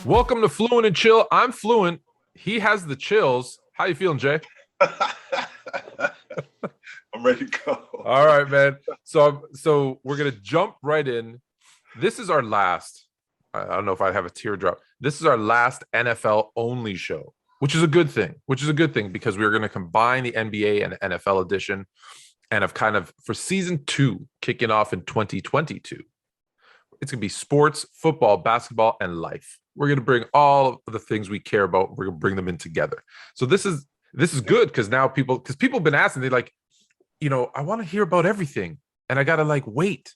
Welcome to Fluent and Chill. I'm Fluent. He has the chills. How you feeling, Jay? I'm ready to go. All right, man. So we're gonna jump right in. This is our last. I don't know if I have a teardrop. This is our last NFL only show, which is a good thing. Because we're going to combine the NBA and NFL edition, and have kind of for season 2 kicking off in 2022. It's going to be sports, football, basketball, and life. We're going to bring all of the things we care about. We're going to bring them in together. So this is good because now people have been asking, they're like, I want to hear about everything, and I got to wait.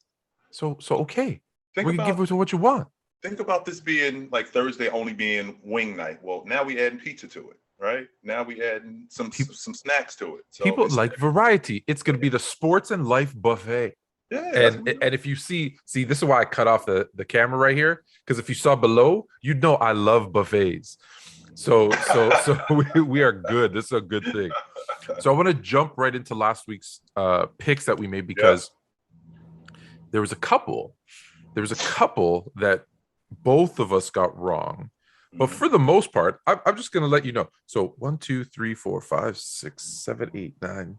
So okay, we're going to give it what you want. Think about this being like Thursday only being wing night. Well, now we adding pizza to it, right? Now we adding some snacks to it. So people like variety. It's going to be the sports and life buffet. Yeah, and if you see, this is why I cut off the camera right here, because if you saw below, you'd know I love buffets. So we are good. This is a good thing. So I want to jump right into last week's picks that we made because there was a couple that both of us got wrong. But for the most part, I'm just going to let you know. So 1, 2, 3, 4, 5, 6, 7, 8, 9,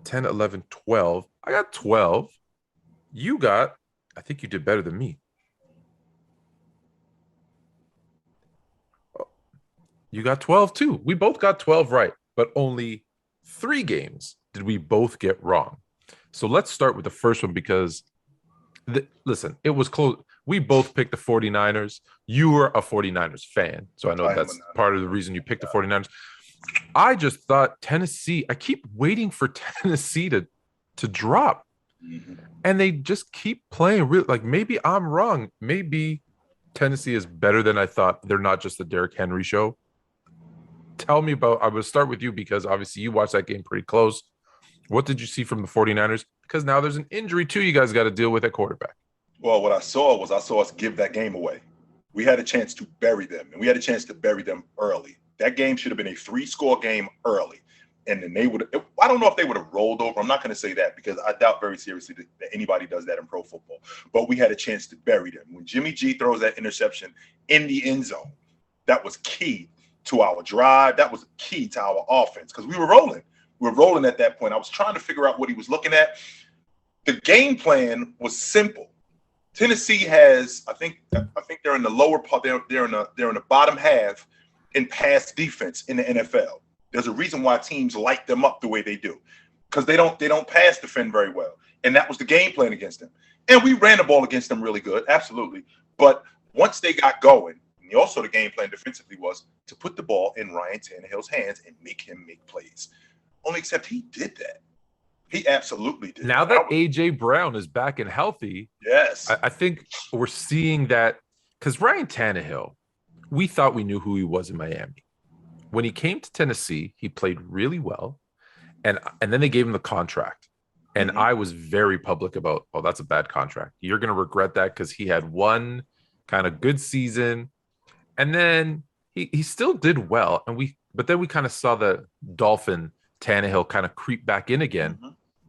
10, 11, 12. I got 12. You got, I think you did better than me. You got 12 too. We both got 12 right, but only 3 games did we both get wrong. So let's start with the first one because, listen, it was close. We both picked the 49ers. You were a 49ers fan, so I know that's part of the reason you picked the 49ers. I just thought Tennessee, I keep waiting for Tennessee to drop. Mm-hmm. And they just keep playing real. Maybe I'm wrong. Maybe Tennessee is better than I thought. They're not just the Derrick Henry show. Tell me about, I will start with you because obviously you watched that game pretty close. What did you see from the 49ers? Because now there's an injury too you guys got to deal with at quarterback. Well, what I saw us give that game away. We had a chance to bury them, and we had a chance to bury them early. That game should have been a 3-score game early. And then they would have, I don't know if they would have rolled over. I'm not going to say that because I doubt very seriously that anybody does that in pro football. But we had a chance to bury them. When Jimmy G throws that interception in the end zone, that was key to our drive. That was key to our offense because we were rolling. We were rolling at that point. I was trying to figure out what he was looking at. The game plan was simple. Tennessee has, I think they're in the lower part. They're in the bottom half in pass defense in the NFL. There's a reason why teams light them up the way they do, because they don't pass defend very well, and that was the game plan against them. And we ran the ball against them really good, absolutely. But once they got going, and also the game plan defensively was to put the ball in Ryan Tannehill's hands and make him make plays. Only except he did that. He absolutely did. Now that A.J. Brown is back and healthy, yes, I think we're seeing that because Ryan Tannehill, we thought we knew who he was in Miami. When he came to Tennessee, he played really well, and then they gave him the contract. And I was very public about, oh, that's a bad contract. You're going to regret that because he had one kind of good season, and then he still did well. But then we kind of saw the Dolphin Tannehill kind of creep back in again.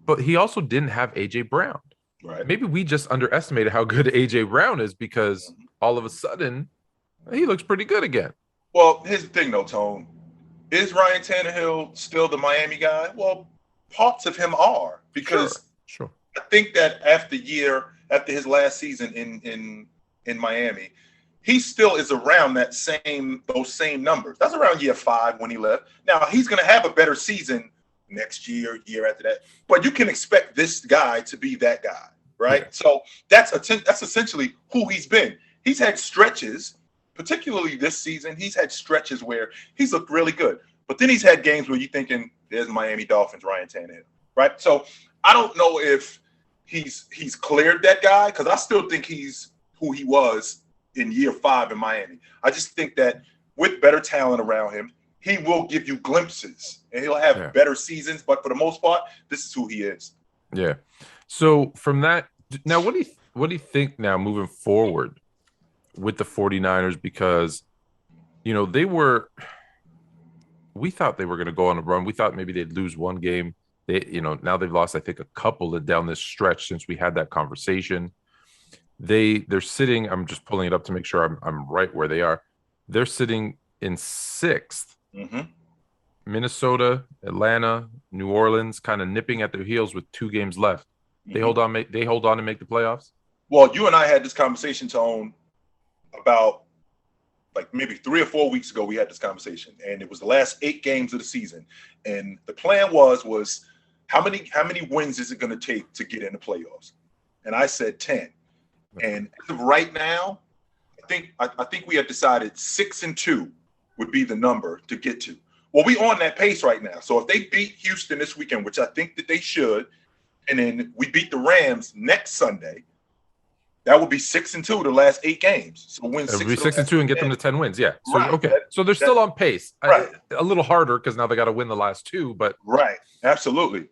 But he also didn't have A.J. Brown. Right. Maybe we just underestimated how good A.J. Brown is because all of a sudden he looks pretty good again. Well, here's the thing, though, Tone. Is Ryan Tannehill still the Miami guy? Well, parts of him are because sure. I think that after his last season in Miami, he still is around those same numbers. That's around year 5 when he left. Now he's going to have a better season next year after that, but you can expect this guy to be that guy, right? Yeah. So that's essentially who he's been. He's had stretches. Particularly this season, he's had stretches where he's looked really good. But then he's had games where you're thinking, there's Miami Dolphins, Ryan Tannehill, right? So I don't know if he's cleared that guy because I still think he's who he was in year 5 in Miami. I just think that with better talent around him, he will give you glimpses and he'll have better seasons. But for the most part, this is who he is. Yeah. So from that, now what do you think now moving forward with the 49ers? Because, we thought they were going to go on a run. We thought maybe they'd lose one game. Now they've lost, I think, a couple down this stretch since we had that conversation. They're sitting, I'm just pulling it up to make sure I'm right where they are. They're sitting in 6th. Mm-hmm. Minnesota, Atlanta, New Orleans, kind of nipping at their heels with 2 games left. They Mm-hmm. hold on to make the playoffs. Well, you and I had this conversation, Tone, about like maybe 3 or 4 weeks ago. We had this conversation, and it was the last 8 games of the season. And the plan was how many wins is it going to take to get in the playoffs? And I said 10. And as of right now, I think we had decided 6-2 would be the number to get to. Well, we on that pace right now. So if they beat Houston this weekend, which I think that they should, and then we beat the Rams next Sunday, that would be 6-2 the last 8 games. So win 6. It would be 6-2 and get them to 10 wins. Yeah. So right. Okay. So they're still on pace. Right. A little harder because now they got to win the last 2. But right. Absolutely.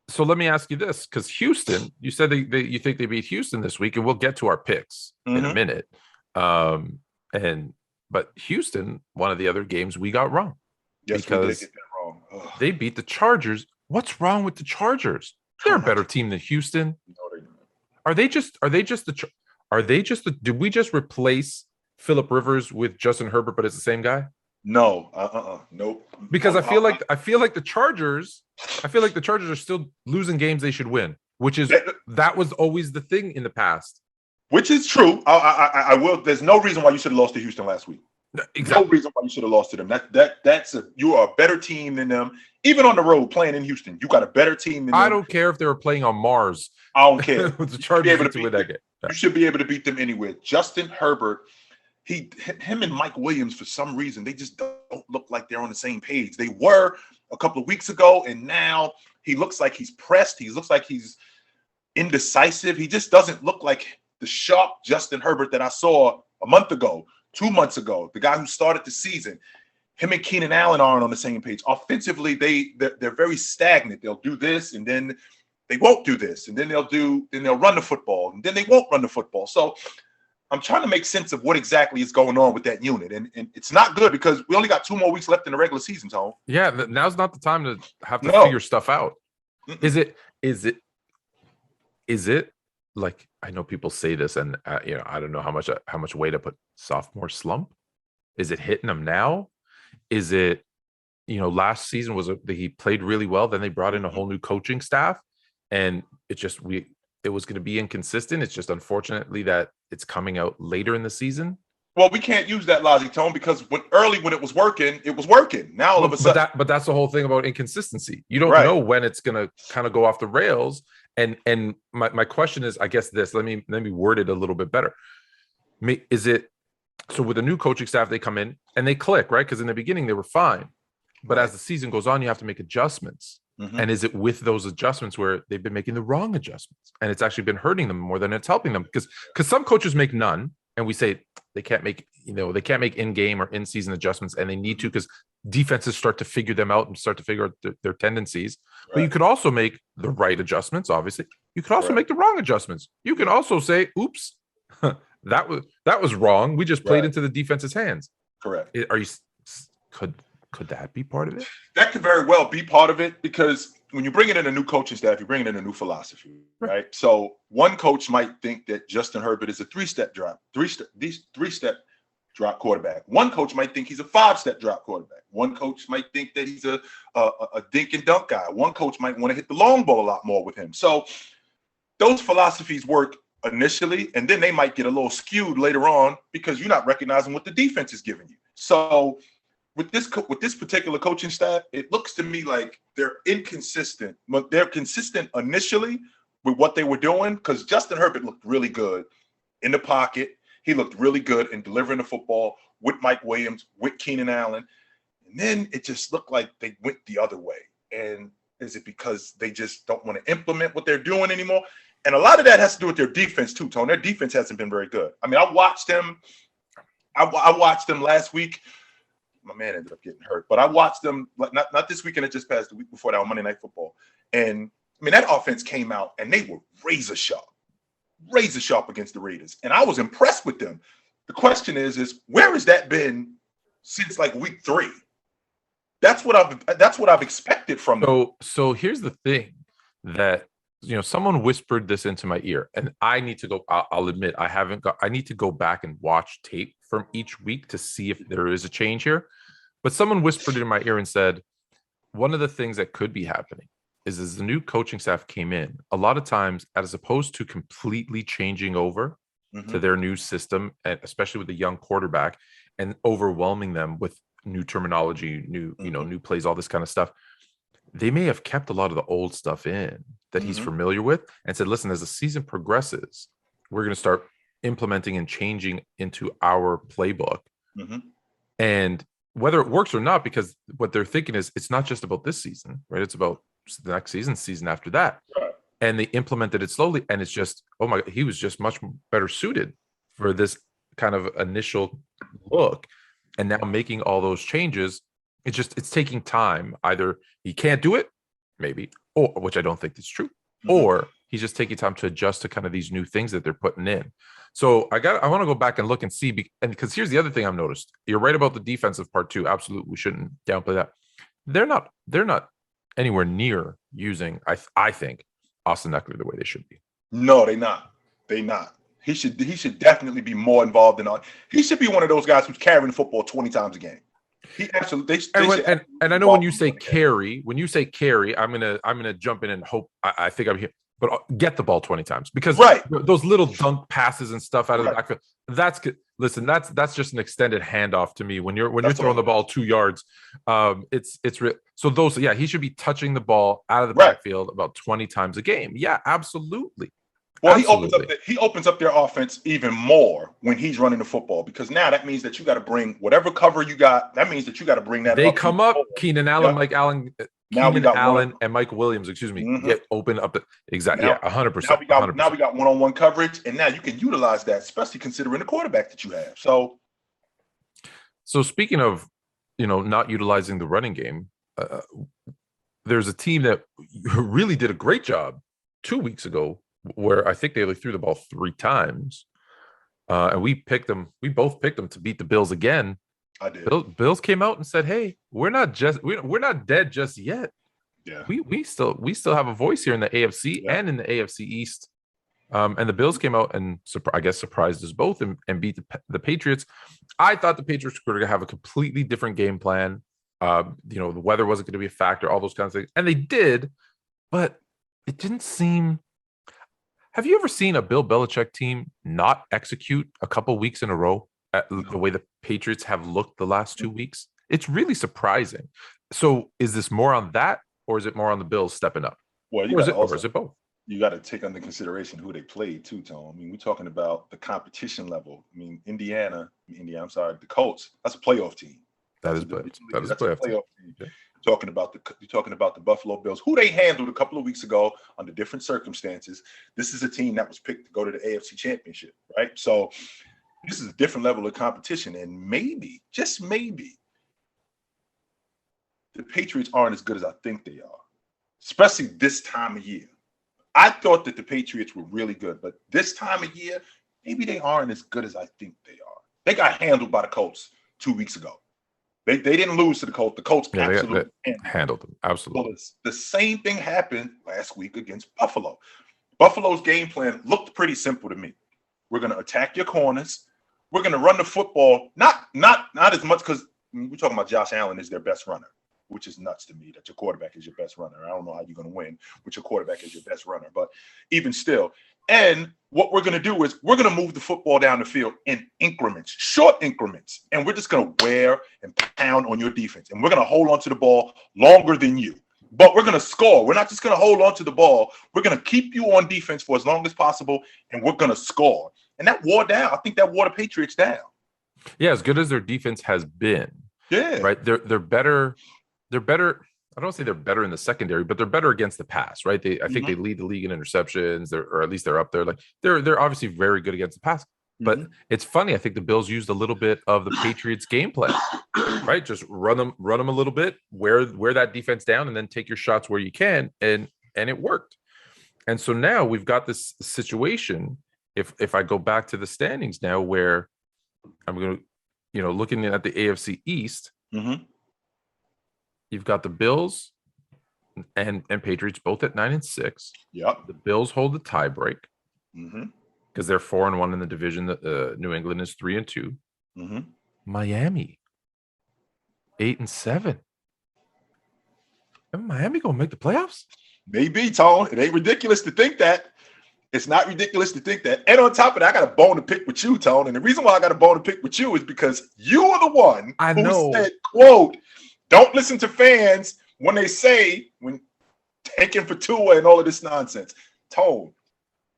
So let me ask you this, because Houston, you said you think they beat Houston this week, and we'll get to our picks in a minute. But Houston, one of the other games we got wrong. Yes, because we did get that wrong. Ugh. They beat the Chargers. What's wrong with the Chargers? They're a better team than Houston. No, Are they just did we just replace Phillip Rivers with Justin Herbert, but it's the same guy? No, nope. Because I feel like the Chargers are still losing games they should win, which is that was always the thing in the past. Which is true. I will. There's no reason why you should have lost to Houston last week. Exactly. No reason why you should have lost to them. You are a better team than them. Even on the road playing in Houston, you got a better team than them. I don't care if they were playing on Mars. I don't care. With the Chargers to win that game. You should be able to beat them anywhere. Justin Herbert, him and Mike Williams, for some reason, they just don't look like they're on the same page. They were a couple of weeks ago, and now he looks like he's pressed. He looks like he's indecisive. He just doesn't look like the sharp Justin Herbert that I saw a month ago, 2 months ago, the guy who started the season. Him and Keenan Allen aren't on the same page. Offensively, they're very stagnant. They'll do this, and then they won't do this, and then they'll run the football, and then they won't run the football. So I'm trying to make sense of what exactly is going on with that unit, and it's not good because we only got 2 more weeks left in the regular season, Tone. Yeah, now's not the time to have to figure stuff out. Mm-mm. Is it like, I know people say this, and I don't know how much weight to put. Sophomore slump? Is it hitting them now? Is it, last season he played really well. Then they brought in a whole new coaching staff, and it was going to be inconsistent. It's just unfortunately that it's coming out later in the season. Well, we can't use that logic, Tone, because when it was working, it was working. Now all of a sudden, but that's the whole thing about inconsistency. You don't know when it's going to kind of go off the rails. And my question is, I guess this. Let me word it a little bit better. Is it so with the new coaching staff? They come in and they click, right? Because in the beginning they were fine, but as the season goes on, you have to make adjustments. Mm-hmm. And is it with those adjustments where they've been making the wrong adjustments, and it's actually been hurting them more than it's helping them? Because some coaches make none, and we say they can't make in-game or in-season adjustments, and they need to because defenses start to figure them out and start to figure out their tendencies. Right. But you could also make the right adjustments, obviously. You could also make the wrong adjustments. You can also say, oops, that was wrong. We just played into the defense's hands. Correct. Could that be part of it? That could very well be part of it, because when you bring in a new coaching staff, you're bringing in a new philosophy, right? So one coach might think that Justin Herbert is a three-step drop quarterback. One coach might think he's a 5-step drop quarterback. One coach might think that he's a dink and dunk guy. One coach might want to hit the long ball a lot more with him. So those philosophies work initially, and then they might get a little skewed later on because you're not recognizing what the defense is giving you. So with this particular coaching staff, it looks to me like they're inconsistent. But they're consistent initially with what they were doing, because Justin Herbert looked really good in the pocket. He looked really good in delivering the football with Mike Williams, with Keenan Allen. And then it just looked like they went the other way. And is it because they just don't want to implement what they're doing anymore? And a lot of that has to do with their defense too, Tone. Their defense hasn't been very good. I mean, I watched them last week. My man ended up getting hurt, but I watched them not this weekend. It just passed, the week before that on Monday Night Football. And I mean, that offense came out and they were razor sharp against the Raiders, and I was impressed with them. The question is where has that been since like week 3? That's what I've expected from them. So here's the thing that someone whispered this into my ear, and I need to go. I'll admit I haven't got. I need to go back and watch tape from each week to see if there is a change here. But someone whispered it in my ear and said, one of the things that could be happening is as the new coaching staff came in, a lot of times, as opposed to completely changing over to their new system, and especially with a young quarterback, and overwhelming them with new terminology, new plays, all this kind of stuff, they may have kept a lot of the old stuff in that he's familiar with and said, listen, as the season progresses, we're going to start implementing and changing into our playbook. And whether it works or not, because what they're thinking is it's not just about this season, right? It's about the next season after that. Right. And they implemented it slowly. And it's just, oh my, he was just much better suited for this kind of initial look. And now making all those changes, it's taking time. Either he can't do it, maybe, or which I don't think is true, or he's just taking time to adjust to kind of these new things that they're putting in. So I want to go back and look and see, and because here's the other thing I've noticed. You're right about the defensive part too. Absolutely, we shouldn't downplay that. They're not anywhere near using, I think, Austin Eckler the way they should be. No, they're not. They're not. He should definitely be more involved in all. He should be one of those guys who's carrying the football 20 times a game. He absolutely. And I know when you say carry, I'm gonna jump in and hope. I think I'm here, but get the ball 20 times, because those little dunk passes and stuff out of the backfield. That's just an extended handoff to me. When you're throwing the ball 2 yards, it's real. So those, he should be touching the ball out of the backfield about 20 times a game. Yeah, absolutely. Well, he opens up their offense even more when he's running the football, because now that means that you got to bring whatever cover you got. That means that you got to bring that. They come up. Keenan Allen, Mike Allen, Keenan Allen, and Mike Williams. Excuse me. Get open up. Exactly. 100%. Now we got one-on-one coverage, and now you can utilize that, especially considering the quarterback that you have. So speaking of, not utilizing the running game, there's a team that really did a great job 2 weeks ago, where I think they only threw the ball 3 times, and we both picked them to beat the Bills again. I did. Bills came out and said, "Hey, we're not dead just yet. Yeah, we still have a voice here in the AFC and in the AFC East." And the Bills came out and surprised us both and beat the Patriots. I thought the Patriots were going to have a completely different game plan. The weather wasn't going to be a factor, all those kinds of things, and they did, but it didn't seem. Have you ever seen a Bill Belichick team not execute a couple weeks in a row at the way the Patriots have looked the last 2 weeks? It's really surprising. So is this more on that, or is it more on the Bills stepping up? Well, or is it both? You got to take under consideration who they played too, Tom. I mean, we're talking about the competition level. I mean, the Colts, that's a playoff team. That is a playoff team. Yeah. You're talking about the Buffalo Bills, who they handled a couple of weeks ago under different circumstances. This is a team that was picked to go to the AFC Championship, right? So this is a different level of competition, and maybe, just maybe, the Patriots aren't as good as I think they are, especially this time of year. I thought that the Patriots were really good, but this time of year, maybe they aren't as good as I think they are. They got handled by the Colts 2 weeks ago. They didn't lose to the Colts. The Colts absolutely handled them. Absolutely. Well, the same thing happened last week against Buffalo. Buffalo's game plan looked pretty simple to me. We're going to attack your corners. We're going to run the football, not as much, because we're talking about Josh Allen is their best runner, which is nuts to me that your quarterback is your best runner. I don't know how you're going to win with your quarterback as your best runner, but even still. And what we're going to do is we're going to move the football down the field in increments, short increments, and we're just going to wear and pound on your defense. And we're going to hold on to the ball longer than you, but we're going to score. We're not just going to hold on to the ball. We're going to keep you on defense for as long as possible, and we're going to score. And that wore down. I think that wore the Patriots down. Yeah, as good as their defense has been. Yeah. Right. They're better. They're better. I don't say they're better in the secondary, but they're better against the pass, right? I think they lead the league in interceptions, or at least they're up there. Like they're obviously very good against the pass. But it's funny. I think the Bills used a little bit of the Patriots game plan, right? Just run them a little bit, wear that defense down, and then take your shots where you can, and it worked. And so now we've got this situation. If I go back to the standings now, where I'm going to, looking at the AFC East. You've got the Bills and Patriots both at 9-6. Yep. The Bills hold the tie break Mm-hmm. because they're 4-1 in the division. New England is 3-2. Mm-hmm. Miami 8-7. Am Miami gonna make the playoffs? Maybe, Tone. It ain't ridiculous to think that. It's not ridiculous to think that. And on top of that, I got a bone to pick with you, Tone. And the reason why I got a bone to pick with you is because you are the one who said, quote, don't listen to fans when they say, when taking for Tua and all of this nonsense. Tone,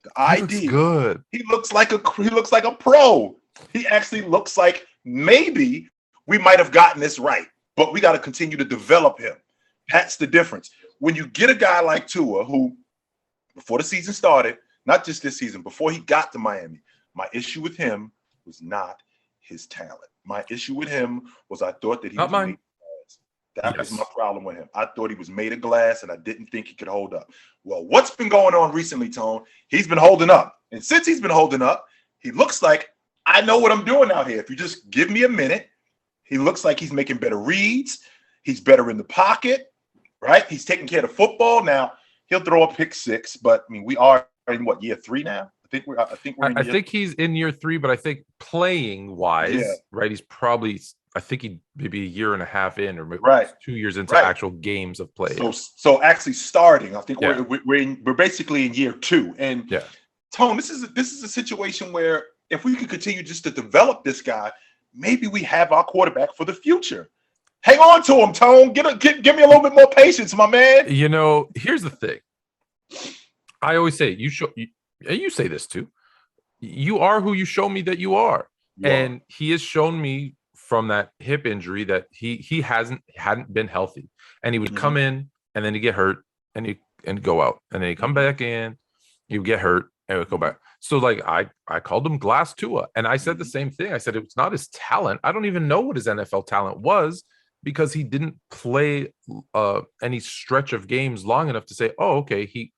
the idea. Good. He looks like a pro. He actually looks like maybe we might have gotten this right, but we got to continue to develop him. That's the difference. When you get a guy like Tua, who before the season started, not just this season, before he got to Miami, my issue with him was not his talent. My issue with him was I thought that he was made of glass. That was my problem with him. I thought he was made of glass, and I didn't think he could hold up. Well, what's been going on recently, Tone? He's been holding up. And since he's been holding up, he looks like I know what I'm doing out here. If you just give me a minute, he looks like he's making better reads. He's better in the pocket, right? He's taking care of football. Now, he'll throw a pick six, but I mean, we are in what, year 3 now? I think he's in year 3, but I think playing wise, right? He's probably, I think he maybe a year and a half in, or maybe 2 years into actual games of play. So actually starting, I think we're basically in year 2. And Tone, this is a situation where if we could continue just to develop this guy, maybe we have our quarterback for the future. Hang on to him, Tone. Give me a little bit more patience, my man. You know, here's the thing. I always say, you say this too. You are who you show me that you are. And he has shown me from that hip injury that he hadn't been healthy. And he would come in and then he'd get hurt and go out. And then he'd come back in, he'd get hurt and would go back. So like I called him Glass Tua. And I said the same thing. I said it's not his talent. I don't even know what his NFL talent was, because he didn't play any stretch of games long enough to say, oh, okay,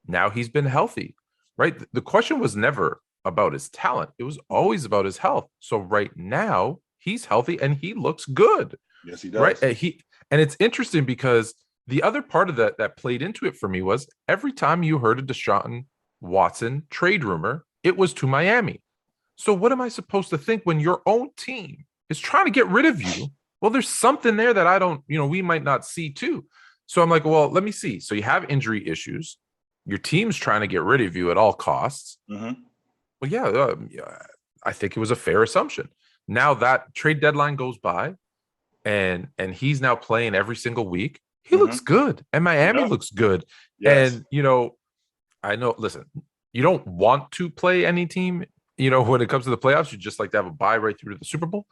now he's been healthy, right? The question was never about his talent. It was always about his health. So right now he's healthy and he looks good. Yes, he does. Right. And it's interesting because the other part of that played into it for me was every time you heard a Deshaun Watson trade rumor, it was to Miami. So what am I supposed to think when your own team is trying to get rid of you? Well, there's something there that we might not see too. So I'm like, well, let me see. So you have injury issues. Your team's trying to get rid of you at all costs. Mm-hmm. Well, I think it was a fair assumption. Now that trade deadline goes by and he's now playing every single week. He looks good. And Miami looks good. Yes. And, I know, listen, you don't want to play any team, when it comes to the playoffs, you just like to have a bye right through to the Super Bowl.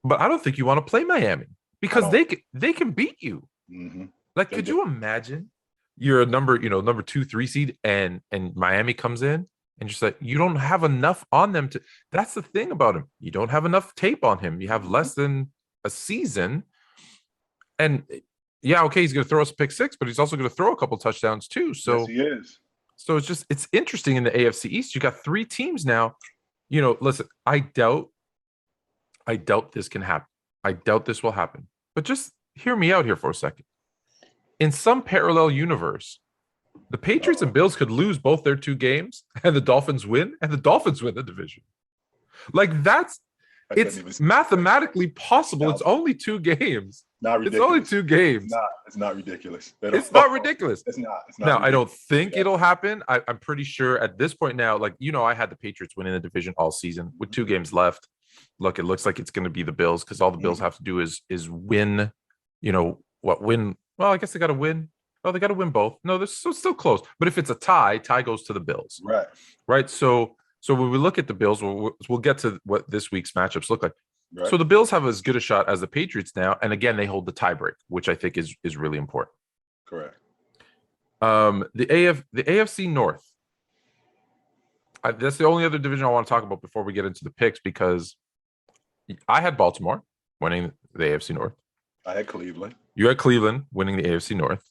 But I don't think you want to play Miami because they can beat you. Mm-hmm. Like, could you imagine you're a number 2, 3 seed and Miami comes in and just like, you don't have enough on them that's the thing about him. You don't have enough tape on him. You have less than a season. And he's going to throw us a pick 6, but he's also going to throw a couple touchdowns too. So yes, he is. So it's interesting in the AFC East. You got 3 teams now. Listen, I doubt this can happen. I doubt this will happen. But just hear me out here for a second. In some parallel universe, the Patriots and Bills could lose both their 2 games and the Dolphins win, and the Dolphins win the division. Like it's mathematically possible. It's only 2 games. Not ridiculous. It's only 2 games. It's not ridiculous. It's not ridiculous. It's not now, ridiculous. I don't think it'll happen. I'm pretty sure at this point now, I had the Patriots winning the division all season with 2 games left. Look, it looks like it's going to be the Bills because all the Bills have to do is win, win. Well, I guess they got to win. Oh, they got to win both. No, they're still close. But if it's a tie goes to the Bills. Right. So when we look at the Bills, we'll get to what this week's matchups look like. Right. So the Bills have as good a shot as the Patriots now. And again, they hold the tiebreak, which I think is really important. Correct. The AFC North. That's the only other division I want to talk about before we get into the picks, because I had Baltimore winning the AFC North. I had Cleveland. You had Cleveland winning the AFC North.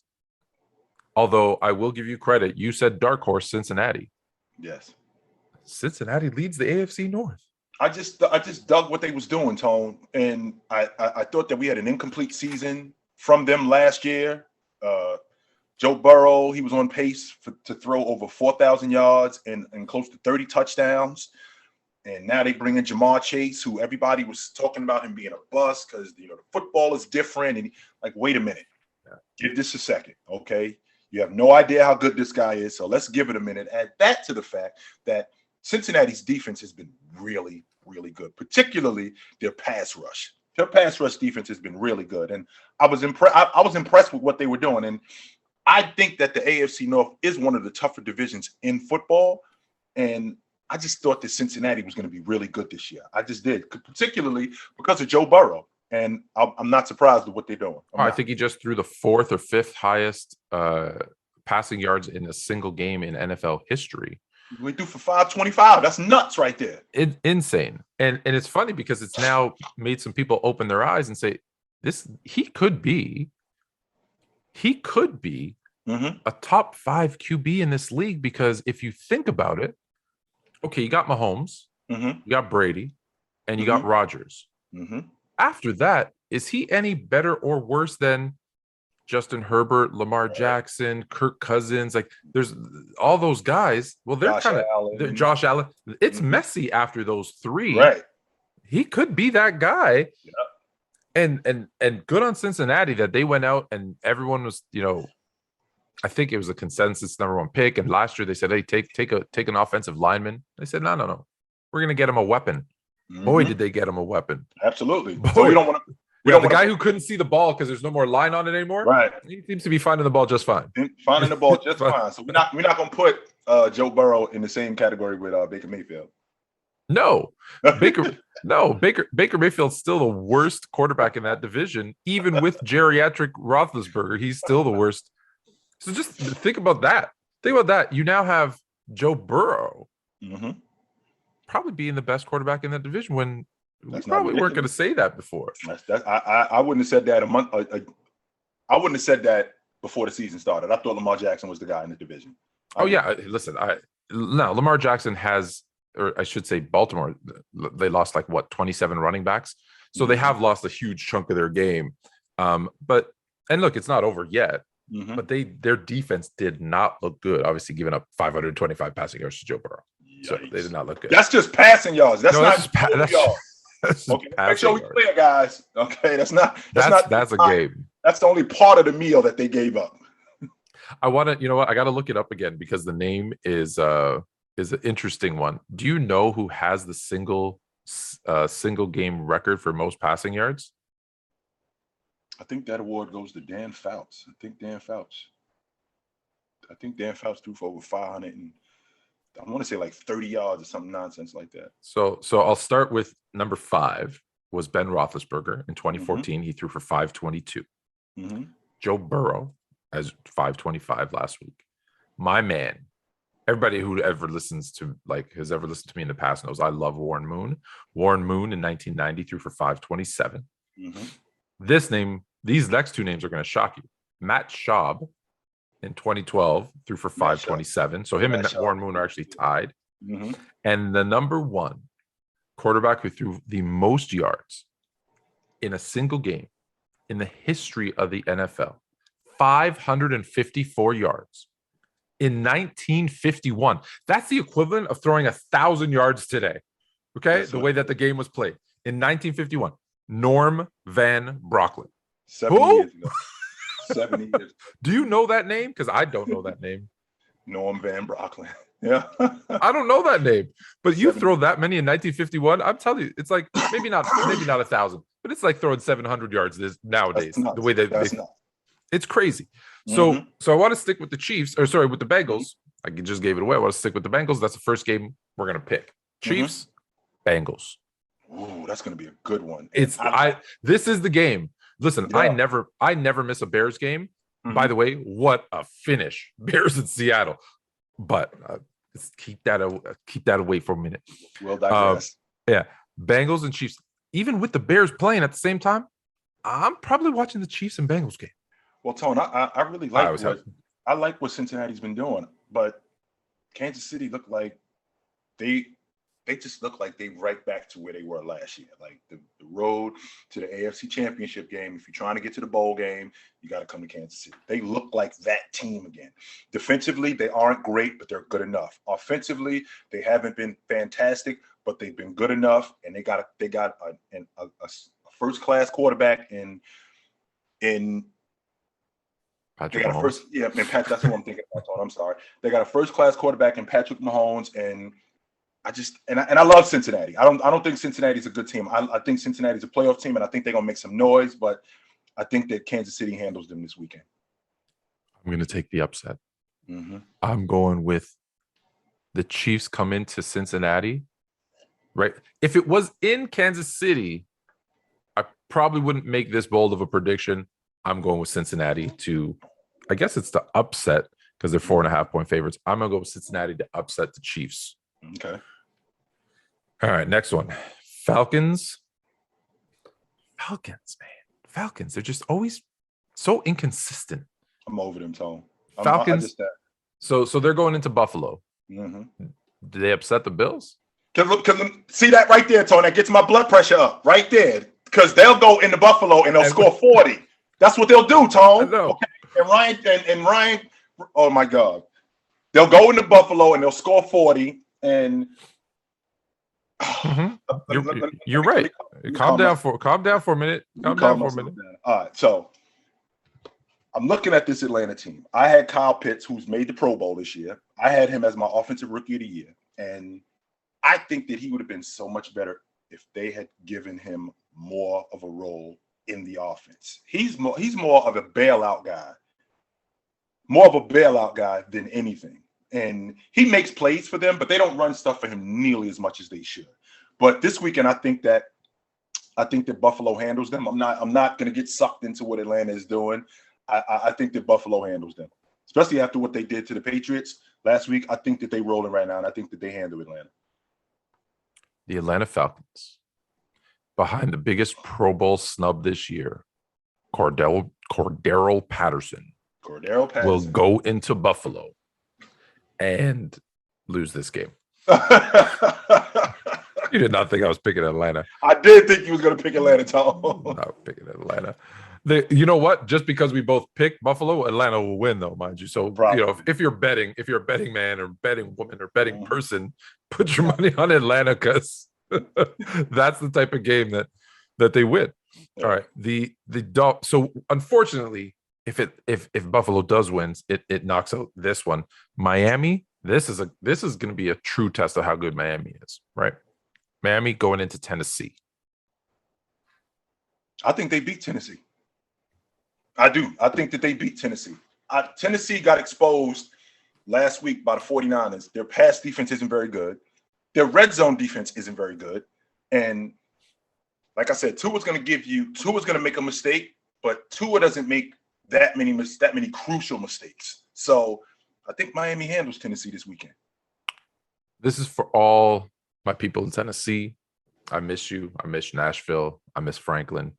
Although I will give you credit, you said dark horse Cincinnati. Yes. Cincinnati leads the AFC North. I just dug what they was doing, Tone, and I thought that we had an incomplete season from them last year. Joe Burrow, he was on pace to throw over 4,000 yards and close to 30 touchdowns. And now they bring in Jamar Chase, who everybody was talking about him being a bust because, the football is different. And wait a minute, give this a second, okay? You have no idea how good this guy is, so let's give it a minute. Add that to the fact that Cincinnati's defense has been really, really good, particularly their pass rush. Their pass rush defense has been really good, and I was impressed with what they were doing. And I think that the AFC North is one of the tougher divisions in football, and I just thought that Cincinnati was going to be really good this year. I just did, particularly because of Joe Burrow. And I'm not surprised with what they're doing. I think he just threw the 4th or 5th highest passing yards in a single game in NFL history. We threw for 525. That's nuts right there. Insane. And it's funny because it's now made some people open their eyes and say, he could be a top 5 QB in this league, because if you think about it, okay, you got Mahomes, you got Brady, and you got Rodgers. After that, is he any better or worse than Justin Herbert, Lamar Jackson, Kirk Cousins? Like, there's all those guys. Well, they're Josh Allen. It's messy after those 3. Right. He could be that guy. Yeah. And good on Cincinnati that they went out and everyone was, I think it was a consensus number 1 pick. And last year they said, hey, take an offensive lineman. They said, no. We're going to get him a weapon. Boy, did they get him a weapon. Absolutely. Boy, so we don't want to. The guy who couldn't see the ball because there's no more line on it anymore. Right. He seems to be finding the ball just fine. Finding the ball just fine. So we're not going to put Joe Burrow in the same category with Baker Mayfield. No. Baker Mayfield's still the worst quarterback in that division. Even with geriatric Roethlisberger, he's still the worst. So just think about that. You now have Joe Burrow. Probably being the best quarterback in that division when we probably weren't going to say that before. I wouldn't have said that I wouldn't have said that before the season started. I thought Lamar Jackson was the guy in the division. Listen, Lamar Jackson has, or I should say Baltimore, they lost 27 running backs. So they have lost a huge chunk of their game. But look, it's not over yet. But their defense did not look good. Obviously, giving up 525 passing yards to Joe Burrow. So they did not look good. That's just passing yards. That's yards. Okay, make sure we clear, guys. Okay, that's a game. That's the only part of the meal that they gave up. I want to, I got to look it up again because the name is an interesting one. Do you know who has the single game record for most passing yards? I think that award goes to Dan Fouts. I think Dan Fouts threw for over 500 and I want to say 30 yards or something nonsense like that. So I'll start with number 5 was Ben Roethlisberger in 2014. He threw for 522. Joe Burrow has 525 last week. My man, everybody who ever listens to has ever listened to me in the past knows I love Warren Moon. Warren Moon in 1990 threw for 527. These next 2 names are going to shock you. Matt Schaub in 2012 threw for 527. So him and Warren Moon are actually tied. And the number 1 quarterback who threw the most yards in a single game in the history of the NFL, 554 yards in 1951. That's the equivalent of throwing 1,000 yards today. Okay. The way that the game was played in 1951. Norm Van Brocklin. 70 years ago. 70 years. Do you know that name? Because I don't know that name. Norm Van Brocklin. Yeah. I don't know that name. But you throw that many in 1951, I'm telling you, it's maybe not 1,000, but it's like throwing 700 yards nowadays. The way it's crazy. So I want to stick with the Chiefs, with the Bengals. I just gave it away. I want to stick with the Bengals. That's the first game we're gonna pick. Chiefs, Bengals. Ooh, that's gonna be a good one. This is the game. Listen, yeah. I never miss a Bears game. By the way, what a finish. Bears in Seattle. But let's keep that away for a minute. We'll digress. Yeah. Bengals and Chiefs. Even with the Bears playing at the same time, I'm probably watching the Chiefs and Bengals game. Well, Tone, I really like what Cincinnati's been doing, but Kansas City looked like they they just look like they right back to where they were last year. Like the road to the AFC Championship game. If you're trying to get to the bowl game, you got to come to Kansas City. They look like that team again. Defensively, they aren't great, but they're good enough. Offensively, they haven't been fantastic, but they've been good enough, and they got a first-class quarterback in Patrick they got Mahomes. a first, yeah, and Pat, that's what I'm thinking about. I'm sorry. They got a first-class quarterback in Patrick Mahomes, and I love Cincinnati. I don't think Cincinnati's a good team. I think Cincinnati's a playoff team, and I think they're gonna make some noise, but I think that Kansas City handles them this weekend. I'm gonna take the upset. Mm-hmm. I'm going with the Chiefs come into Cincinnati. Right. If it was in Kansas City, I probably wouldn't make this bold of a prediction. I'm going with Cincinnati to, I guess it's the upset because they're 4.5-point favorites. I'm going to go with Cincinnati to upset the Chiefs. Okay. All right. Next one. Falcons. Falcons, man. Falcons. They're just always so inconsistent. I'm over them, Tone. Falcons. So they're going into Buffalo. Mm-hmm. Did they upset the Bills? Cause see that right there, Tone. That gets my blood pressure up right there. Because they'll go into Buffalo and they'll score 40. That's what they'll do, Tone. Okay. And Ryan, oh my God. They'll go into Buffalo and they'll score 40. And you're right. Calm down for a minute. Calm down for a minute. All right. So I'm looking at this Atlanta team. I had Kyle Pitts, who's made the Pro Bowl this year. I had him as my offensive rookie of the year. And I think that he would have been so much better if they had given him more of a role in the offense. He's more of a bailout guy than anything. And he makes plays for them, but they don't run stuff for him nearly as much as they should. But this weekend, I think that Buffalo handles them. I'm not going to get sucked into what Atlanta is doing. I think that Buffalo handles them, especially after what they did to the Patriots last week. I think that they're rolling right now, and I think that they handle Atlanta. The Atlanta Falcons, behind the biggest Pro Bowl snub this year, Cordero Patterson will go into Buffalo and lose this game. You did not think I was picking Atlanta. I did think you was going to pick Atlanta, Tom. Not picking Atlanta. You know what? Just because we both picked Buffalo, Atlanta will win, though, mind you. So, if you're a betting man or betting woman or betting person, put your money on Atlanta because that's the type of game that they win. Yeah. All right. So unfortunately, if Buffalo does win, it knocks out this one. Miami. This is going to be a true test of how good Miami is, right? Miami going into Tennessee. I think they beat Tennessee. I do. I think that they beat Tennessee. Tennessee got exposed last week by the 49ers. Their pass defense isn't very good. Their red zone defense isn't very good. And like I said, Tua's going to make a mistake, but Tua doesn't make that many crucial mistakes. So I think Miami handles Tennessee this weekend. This is for all my people in Tennessee. I miss you. I miss Nashville. I miss Franklin.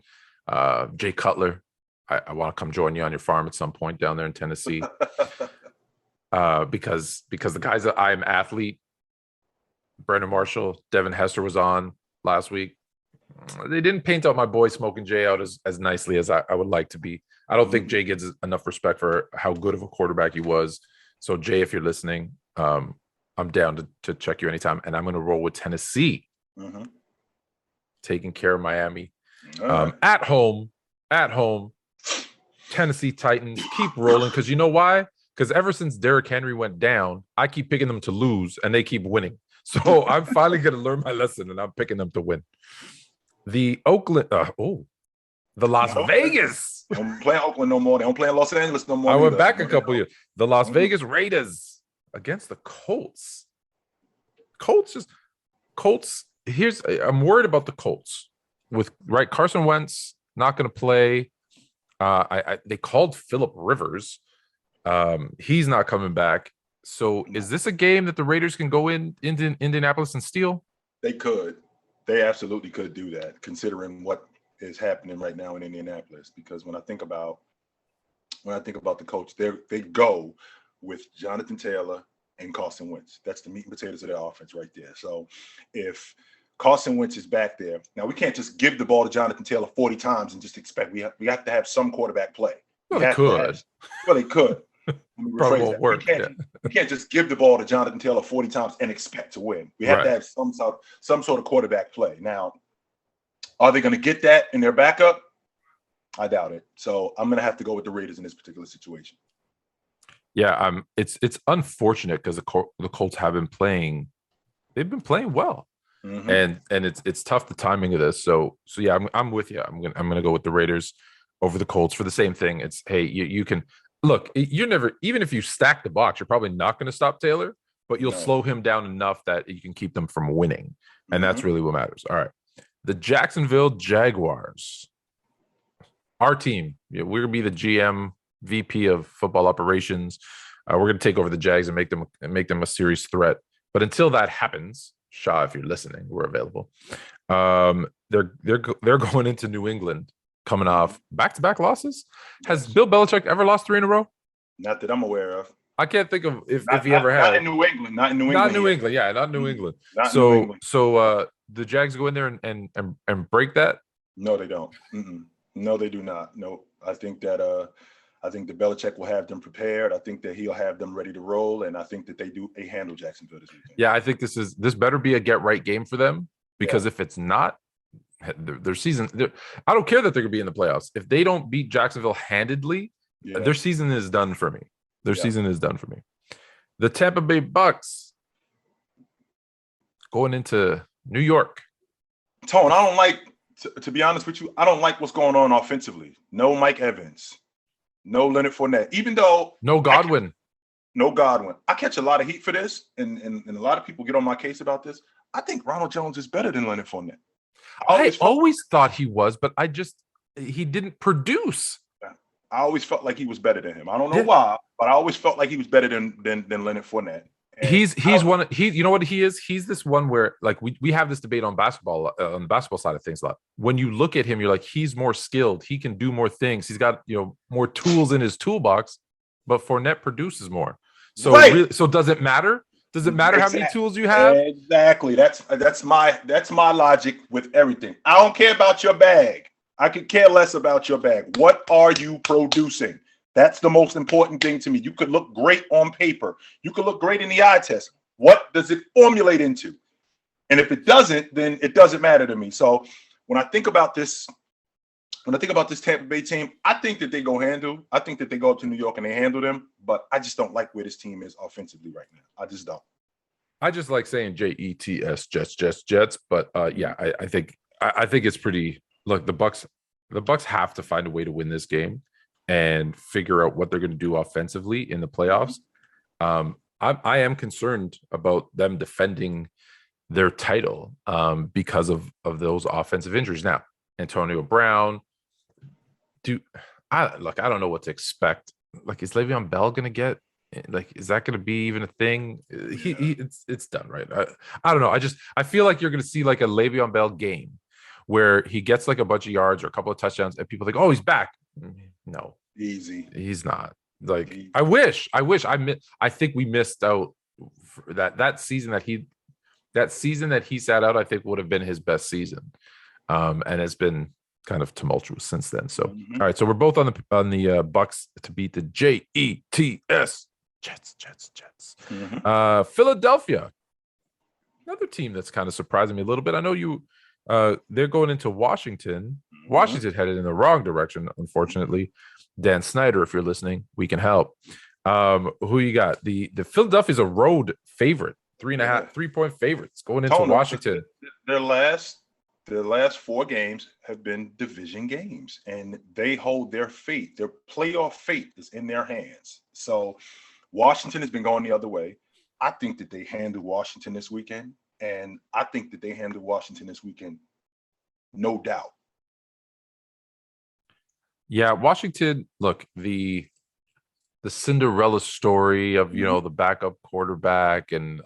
Jay Cutler. I want to come join you on your farm at some point down there in Tennessee. Because the guys that I am athlete, Brandon Marshall, Devin Hester was on last week. They didn't paint out my boy Smoking Jay out as nicely as I would like to be. I don't think Jay gets enough respect for how good of a quarterback he was. So Jay, if you're listening, I'm down to check you anytime. And I'm going to roll with Tennessee, taking care of Miami. Right. At home, Tennessee Titans keep rolling. Because you know why? Because ever since Derrick Henry went down, I keep picking them to lose, and they keep winning. So I'm finally going to learn my lesson, and I'm picking them to win. The Las Vegas. They don't play Oakland no more. They don't play in Los Angeles no more. I went back a couple years. The Las Vegas Raiders against the Colts. Colts. I'm worried about the Colts. Carson Wentz not going to play. They called Phillip Rivers. He's not coming back. So is this a game that the Raiders can go into Indianapolis and steal? They could. They absolutely could do that, considering what is happening right now in Indianapolis. Because when I think about the Colts, they go with Jonathan Taylor and Carson Wentz. That's the meat and potatoes of their offense right there. So if Carson Wentz is back there, now we can't just give the ball to Jonathan Taylor 40 times and just expect we have to have some quarterback play. Well, they could. They could. Probably won't work. We can't just give the ball to Jonathan Taylor 40 times and expect to win. We have to have some sort of quarterback play. Now, are they going to get that in their backup? I doubt it. So I'm going to have to go with the Raiders in this particular situation. Yeah, it's unfortunate because the Colts have been playing. They've been playing well, and it's tough the timing of this. So yeah, I'm with you. I'm gonna go with the Raiders over the Colts for the same thing. It's hey, you can look. You're never, even if you stack the box, you're probably not going to stop Taylor, but you'll slow him down enough that you can keep them from winning, and that's really what matters. All right, the Jacksonville Jaguars, our team. We're gonna be the GM. VP of football operations. We're going to take over the Jags and make them a serious threat. But until that happens, Shaw, if you're listening, we're available. They're going into New England, coming off back-to-back losses. Has Bill Belichick ever lost 3 in a row? Not that I'm aware of. I can't think of if he ever had. Not in New England. Not in New England. Yeah, not New England. So the Jags go in there and break that? No, they don't. No, they do not. No, I think that Belichick will have them prepared. I think that he'll have them ready to roll, and I think that they handle Jacksonville this weekend. Yeah, I think this better be a get right game for them, because if it's not, their season. I don't care that they're gonna be in the playoffs. If they don't beat Jacksonville handedly, their season is done for me. Season is done for me. The Tampa Bay Bucks going into New York. Tone, I don't like. To be honest with you, I don't like what's going on offensively. No Mike Evans. No Leonard Fournette, even though no Godwin. I catch a lot of heat for this, and a lot of people get on my case about this. I think Ronald Jones is better than Leonard Fournette. I always thought he was, but he didn't produce. I always felt like he was better than him. I don't know why, but I always felt like he was better than Leonard Fournette. And he's one. You know what he is? He's this one where, like, we have this debate on basketball, on the basketball side of things a lot. When you look at him, you're like, he's more skilled. He can do more things. He's got more tools in his toolbox. But Fournette produces more. So so does it matter? Does it matter how many tools you have? Exactly. That's my logic with everything. I don't care about your bag. I could care less about your bag. What are you producing? That's the most important thing to me. You could look great on paper. You could look great in the eye test. What does it formulate into? And if it doesn't, then it doesn't matter to me. So when I think about this Tampa Bay team, I think that they go handle. I think that they go up to New York and they handle them. But I just don't like where this team is offensively right now. I just don't. I just like saying Jets, Jets. But I think it's pretty. Look, the Bucks have to find a way to win this game and figure out what they're going to do offensively in the playoffs. I am concerned about them defending their title because of those offensive injuries. Now, Antonio Brown, I don't know what to expect. Like, is Le'Veon Bell going to get? Like, is that going to be even a thing? It's done, right? I don't know. I feel like you're going to see like a Le'Veon Bell game where he gets like a bunch of yards or a couple of touchdowns, and people think, oh, he's back. No, easy. He's not. Like, easy. I think we missed out for that season that he sat out. I think would have been his best season, and it's been kind of tumultuous since then. So, all right, so we're both on the Bucks to beat the Jets. Philadelphia, another team that's kind of surprising me a little bit. I know they're going into Washington. Washington headed in the wrong direction, unfortunately. Dan Snyder, if you're listening, we can help. Who you got? The Philadelphia's a road favorite, 3.5 favorites going into Washington. Their last 4 games have been division games, and they hold their fate. Their playoff fate is in their hands. So Washington has been going the other way. I think that they handle Washington this weekend, and I think that they handle Washington this weekend, no doubt. Yeah, Washington, look, the Cinderella story of, the backup quarterback, and,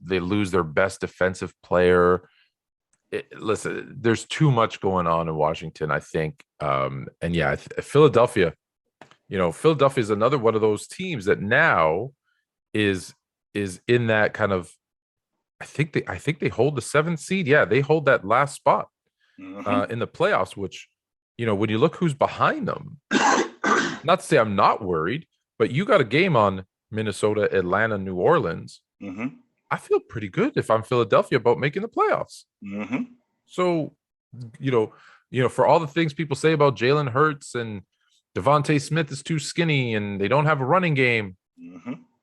they lose their best defensive player. Listen, there's too much going on in Washington, I think. Philadelphia, Philadelphia is another one of those teams that now is is in that kind of. I think they hold the 7th seed. Yeah, they hold that last spot in the playoffs. Which, when you look who's behind them, not to say I'm not worried, but you got a game on Minnesota, Atlanta, New Orleans. I feel pretty good if I'm Philadelphia about making the playoffs. So, for all the things people say about Jalen Hurts and Devontae Smith is too skinny and they don't have a running game,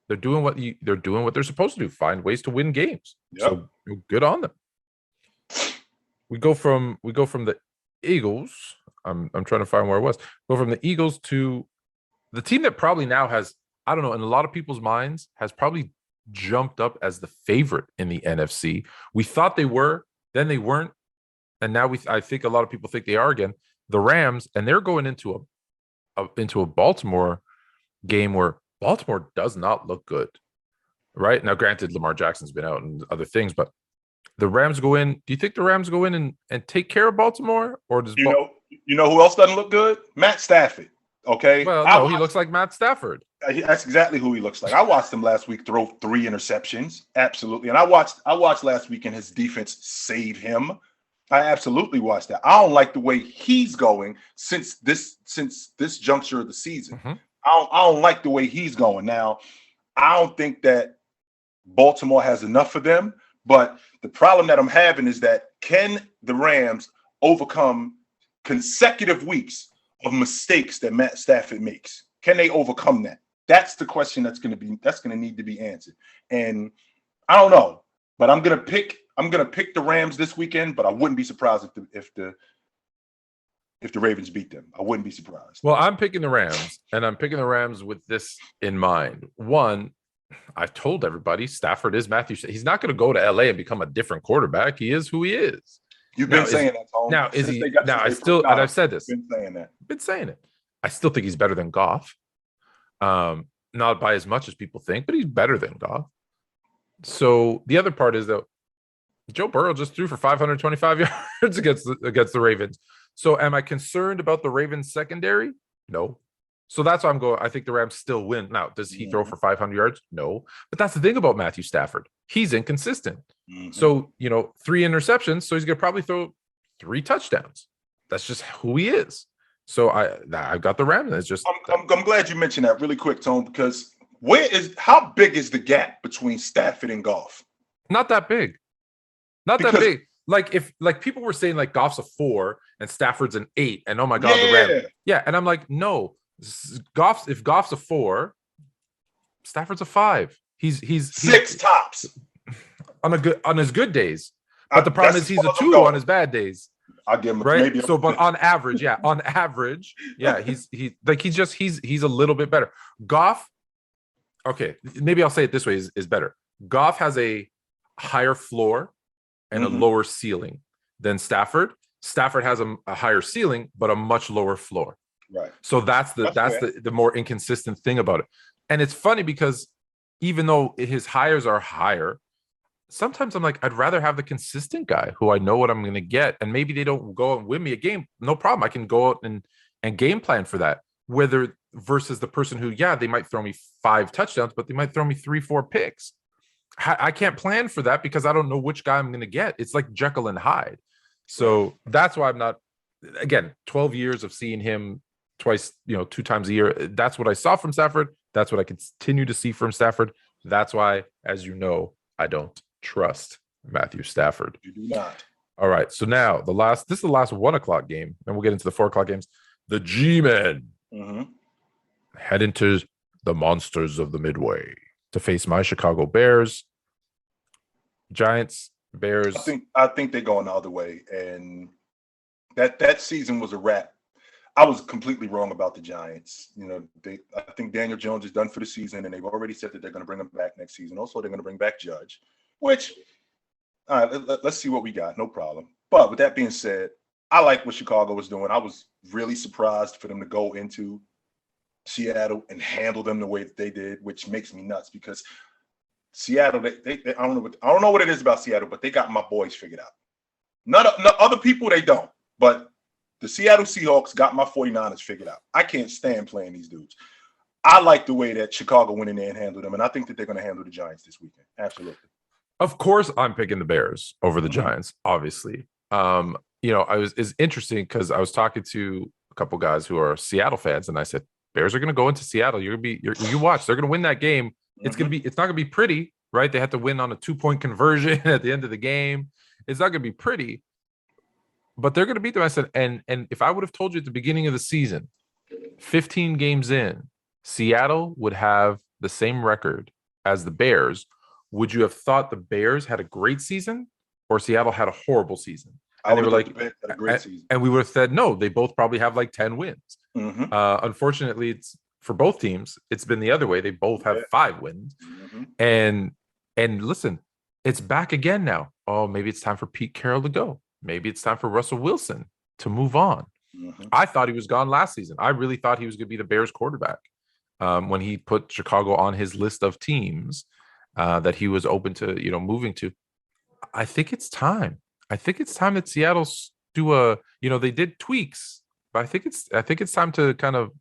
they're doing what they're supposed to do: find ways to win games. Yep. So good on them. We go from the Eagles. I'm trying to find where I was. Go from the Eagles to the team that probably now has, I don't know, in a lot of people's minds, has probably jumped up as the favorite in the NFC. We thought they were, then they weren't, and now I think a lot of people think they are again. The Rams, and they're going into a Baltimore game where Baltimore does not look good. Right now, granted, Lamar Jackson's been out and other things, but the Rams go in. Do you think the Rams go in and take care of Baltimore, or does you know who else doesn't look good? Matt Stafford. Okay. Well, no, he looks like Matt Stafford. That's exactly who he looks like. I watched him last week throw 3 interceptions. Absolutely. And I watched last week and his defense save him. I absolutely watched that. I don't like the way he's going since this juncture of the season. I don't like the way he's going. Now, I don't think that Baltimore has enough for them, but the problem that I'm having is that can the Rams overcome consecutive weeks of mistakes that Matt Stafford makes? Can they overcome that? That's the question that's going to need to be answered. And I don't know, but I'm going to pick the Rams this weekend, but I wouldn't be surprised if the Ravens beat them. I wouldn't be surprised. Well, I'm picking the Rams, and I'm picking the Rams with this in mind. One, I told everybody Stafford is Matthew. He's not going to go to LA and become a different quarterback. He is who he is. You've been saying that, Tom. Now, is he? Now, and I've said this. Been saying it. I still think he's better than Goff. Not by as much as people think, but he's better than Goff. So the other part is that Joe Burrow just threw for 525 yards against the Ravens. So am I concerned about the Ravens secondary? No. So that's why I'm going. I think the Rams still win. Now, does he throw for 500 yards? No. But that's the thing about Matthew Stafford. He's inconsistent. So, 3 interceptions. So he's going to probably throw 3 touchdowns. That's just who he is. So I've got the Rams. It's just I'm glad you mentioned that really quick, Tone, because how big is the gap between Stafford and Goff? Not that big. That big. Like people were saying like Goff's a 4 and Stafford's an 8, and oh my God, the Rams. Yeah, and I'm like, no, if Goff's a 4, Stafford's a 5. He's 6 tops on his good days. But the problem is he's a 2 on his bad days. I'll give him right. Maybe so, but on average, he's a little bit better. Goff. Okay, maybe I'll say it this way is better. Goff has a higher floor and a lower ceiling than Stafford. Stafford has a higher ceiling, but a much lower floor. Right. So that's the more inconsistent thing about it. And it's funny because even though his hires are higher, sometimes I'm like, I'd rather have the consistent guy who I know what I'm going to get. And maybe they don't go and win me a game. No problem. I can go out and game plan for that. Whether versus the person who, they might throw me 5 touchdowns, but they might throw me 3-4 picks. I can't plan for that because I don't know which guy I'm going to get. It's like Jekyll and Hyde. So that's why I'm not, again, 12 years of seeing him twice, 2 times a year. That's what I saw from Stafford. That's what I continue to see from Stafford. That's why, as you know, I don't trust Matthew Stafford. You do not. All right. So now this is the last 1:00 game, and we'll get into the 4:00 games. The G-Men head into the monsters of the Midway to face my Chicago Bears. Giants, Bears. I think they're going the other way, and that season was a wrap. I was completely wrong about the Giants. I think Daniel Jones is done for the season, and they've already said that they're going to bring him back next season. Also, they're going to bring back Judge, which, all right, let's see what we got. No problem. But with that being said, I like what Chicago was doing. I was really surprised for them to go into Seattle and handle them the way that they did, which makes me nuts because Seattle, they I don't know what it is about Seattle, but they got my boys figured out. None other people, they don't. But the Seattle Seahawks got my 49ers figured out. I can't stand playing these dudes. I like the way that Chicago went in there and handled them, and I think that they're going to handle the Giants this weekend. Absolutely. Of course, I'm picking the Bears over the Giants, obviously. It's interesting because I was talking to a couple guys who are Seattle fans, and I said, Bears are going to go into Seattle. You watch, they're going to win that game. It's not going to be pretty, right? They had to win on a 2-point conversion at the end of the game. It's not going to be pretty, but they're going to beat them. I said, and if I would have told you at the beginning of the season, 15 games in, Seattle would have the same record as the Bears, would you have thought the Bears had a great season or Seattle had a horrible season? And they were like, a great season. And we would have said, no, they both probably have like 10 wins. Unfortunately, it's for both teams. It's been the other way. They both have 5 wins. And listen, it's back again now. Oh, maybe it's time for Pete Carroll to go. Maybe it's time for Russell Wilson to move on. I thought he was gone last season. I really thought he was going to be the Bears quarterback when he put Chicago on his list of teams that he was open to, moving to. I think it's time. I think it's time that Seattle's do they did tweaks, but I think it's time to kind of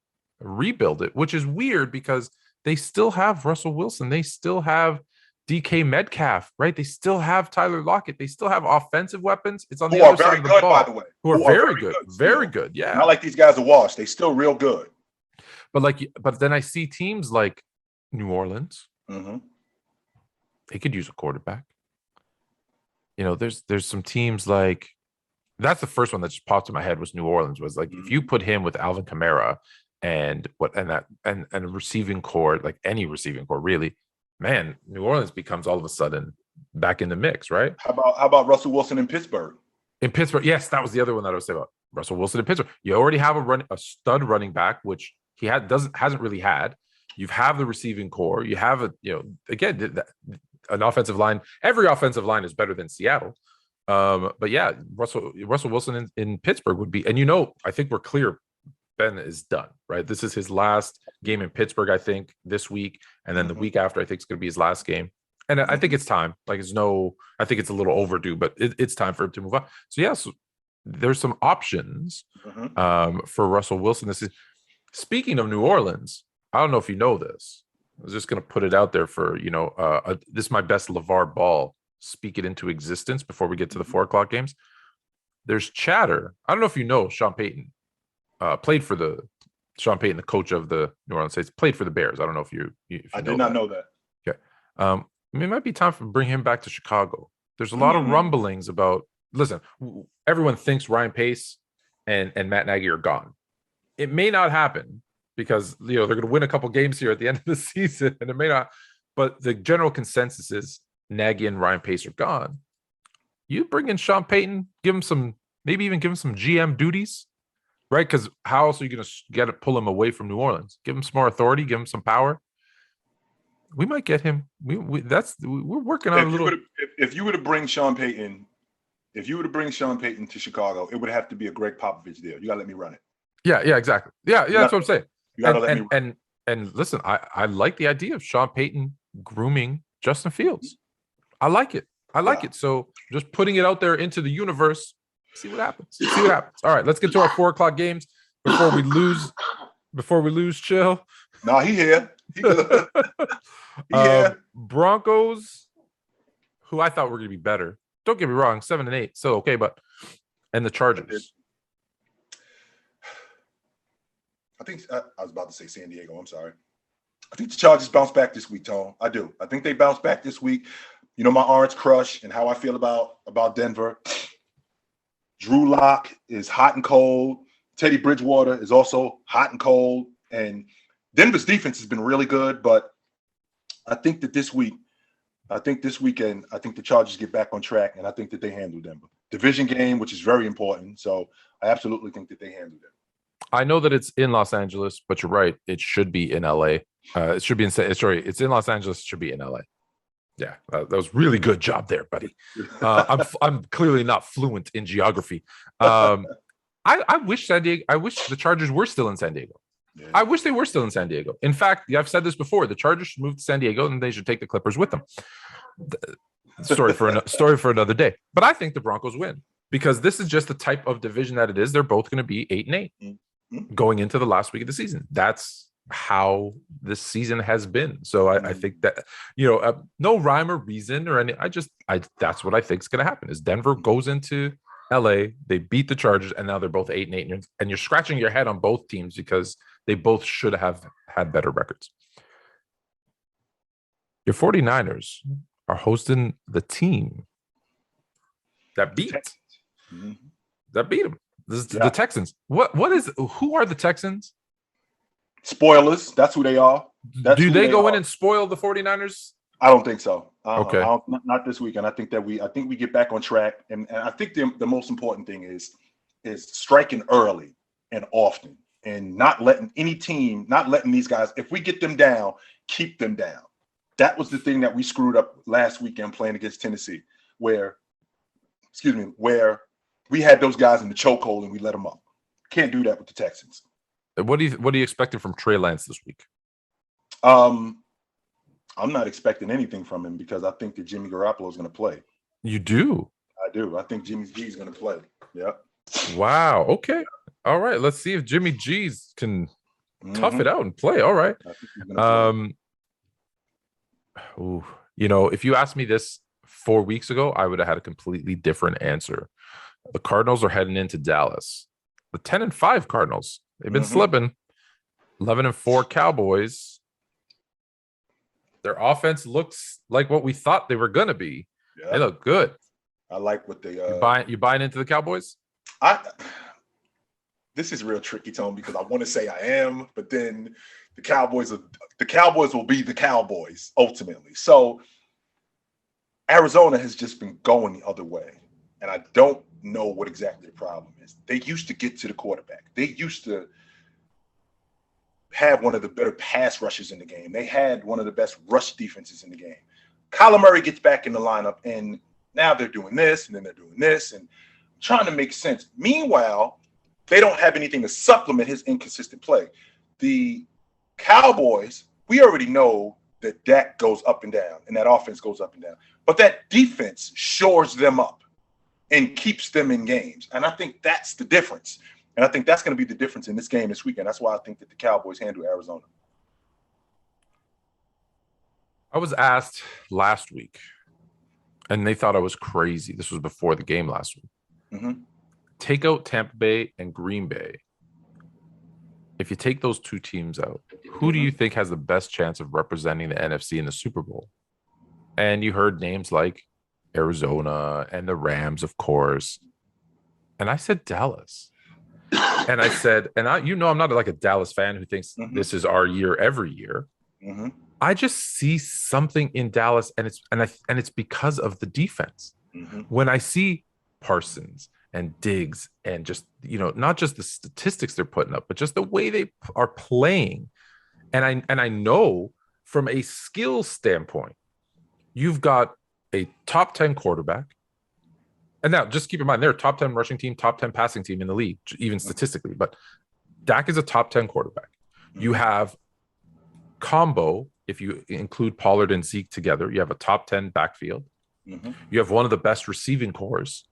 rebuild it, which is weird because they still have Russell Wilson. They still have DK Metcalf, right? They still have Tyler Lockett. They still have offensive weapons. It's on the other side of the ball. By the way. Who are very good. Very good. Yeah. Not like these guys are washed. They still real good. But then I see teams like New Orleans. They could use a quarterback. There's some teams like that's the first one that just popped in my head was New Orleans. Was like if you put him with Alvin Kamara and a receiving core, like any receiving core, really, man, New Orleans becomes all of a sudden back in the mix, right? How about Russell Wilson in Pittsburgh? In Pittsburgh, yes, that was the other one that I was saying about Russell Wilson in Pittsburgh. You already have a stud running back, which he hasn't really had. You have the receiving core. You have an offensive line. Every offensive line is better than Seattle. But yeah, Russell Wilson in Pittsburgh would be, and I think we're clear. Ben is done, right? This is his last game in Pittsburgh, I think, this week, and then the week after, I think it's going to be his last game. And I think it's time. I think it's a little overdue, but it's time for him to move on. So yes, there's some options for Russell Wilson. This is speaking of New Orleans. I don't know if you know this. I was just going to put it out there for, this is my best LeVar Ball. Speak it into existence before we get to the 4:00 games. There's chatter. I don't know if you know Sean Payton played for Sean Payton, the coach of the New Orleans Saints, played for the Bears. I don't know if you I did not know that. Okay. It might be time to bring him back to Chicago. There's a lot of rumblings about, listen, everyone thinks Ryan Pace and Matt Nagy are gone. It may not happen because, they're going to win a couple games here at the end of the season, and it may not. But the general consensus is Nagy and Ryan Pace are gone. You bring in Sean Payton, maybe even give him some GM duties, right? Because how else are you going to pull him away from New Orleans? Give him some more authority, give him some power. We might get him. We're working on a little. If you were to bring Sean Payton to Chicago, it would have to be a Greg Popovich deal. You got to let me run it. Yeah, exactly. Yeah, that's what I'm saying. You got to let me run it. And listen, I like the idea of Sean Payton grooming Justin Fields. I like it. it. So just putting it out there into the universe. See what happens. All right, let's get to our 4:00 games before we lose. Chill. No, he here. He here. Broncos, who I thought were going to be better. Don't get me wrong, 7-8, still okay, and the Chargers. I think I was about to say San Diego. I'm sorry. I think the Chargers bounce back this week, Tone. I do. I think they bounce back this week. My Orange Crush and how I feel about Denver. Drew Lock is hot and cold. Teddy Bridgewater is also hot and cold. And Denver's defense has been really good, but I think that this weekend, I think the Chargers get back on track, and I think that they handle Denver. Division game, which is very important. So I absolutely think that they handle them. I know that it's in Los Angeles, but you're right. It should be in LA. It should be it's in Los Angeles. It should be in LA. Yeah, that was really good job there, buddy. I'm clearly not fluent in geography. I wish the Chargers were still in San Diego. Yeah. I wish they were still in San Diego. In fact, I've said this before. The Chargers should move to San Diego, and they should take the Clippers with them. Story for another day. But I think the Broncos win because this is just the type of division that it is. They're both going to be 8-8 going into the last week of the season. That's how this season has been. So I think that, no rhyme or reason or any, that's what I think is going to happen is Denver goes into LA, they beat the Chargers, and now they're both 8-8, and you're scratching your head on both teams because they both should have had better records. Your 49ers are hosting the team that beat them. This is the Texans. Who are the Texans? Spoilers. That's who they are. Do they go in and spoil the 49ers? I don't think so. Okay. Not this weekend. I think we get back on track. And I think the most important thing is striking early and often and not letting these guys, if we get them down, keep them down. That was the thing that we screwed up last weekend playing against Tennessee, where we had those guys in the chokehold and we let them up. Can't do that with the Texans. What are you expecting from Trey Lance this week? I'm not expecting anything from him because I think that Jimmy Garoppolo is going to play. You do? I do. I think Jimmy G is going to play. Yeah. Wow. Okay. All right. Let's see if Jimmy G's can tough it out and play. All right. If you asked me this 4 weeks ago, I would have had a completely different answer. The Cardinals are heading into Dallas. The 10-5 Cardinals. They've been slipping. 11-4 Cowboys. Their offense looks like what we thought they were going to be. Yeah. They look good. I like what they you buying into the Cowboys? This is real tricky, Tone, because I want to say I am, but then the Cowboys will be the Cowboys ultimately. So Arizona has just been going the other way. And I don't know what exactly the problem is. They used to get to the quarterback. They used to have one of the better pass rushes in the game. They had one of the best rush defenses in the game. Kyler Murray gets back in the lineup, and now they're doing this, and then they're doing this, and trying to make sense. Meanwhile, they don't have anything to supplement his inconsistent play. The Cowboys, we already know that Dak goes up and down, and that offense goes up and down. But that defense shores them up and keeps them in games. And I think that's the difference. And I think that's going to be the difference in this game this weekend. That's why I think that the Cowboys handle Arizona. I was asked last week, and they thought I was crazy. This was before the game last week. Take out Tampa Bay and Green Bay. If you take those two teams out, who do you think has the best chance of representing the NFC in the Super Bowl? And you heard names like Arizona and the Rams, of course. And I said Dallas. And I said, I'm not like a Dallas fan who thinks this is our year every year. I just see something in Dallas, and it's because of the defense. When I see Parsons and Diggs and just, not just the statistics they're putting up, but just the way they are playing. And I know from a skill standpoint, you've got a top 10 quarterback. And now just keep in mind, they're a top 10 rushing team, top 10 passing team in the league, even statistically. But Dak is a top 10 quarterback. You have combo, if you include Pollard and Zeke together, you have a top 10 backfield. You have one of the best receiving cores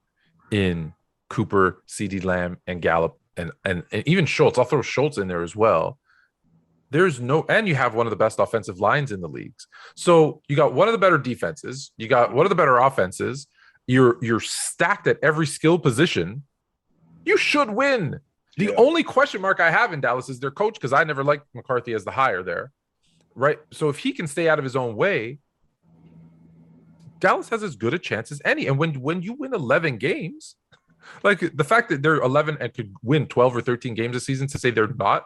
in Cooper, CeeDee Lamb, and Gallup, and even Schultz. I'll throw Schultz in there as well. And you have one of the best offensive lines in the leagues. So you got one of the better defenses. You got one of the better offenses. You're stacked at every skill position. You should win. The only question mark I have in Dallas is their coach, because I never liked McCarthy as the hire there. Right? So if he can stay out of his own way, Dallas has as good a chance as any. And when you win 11 games, like the fact that they're 11 and could win 12 or 13 games a season, to say they're not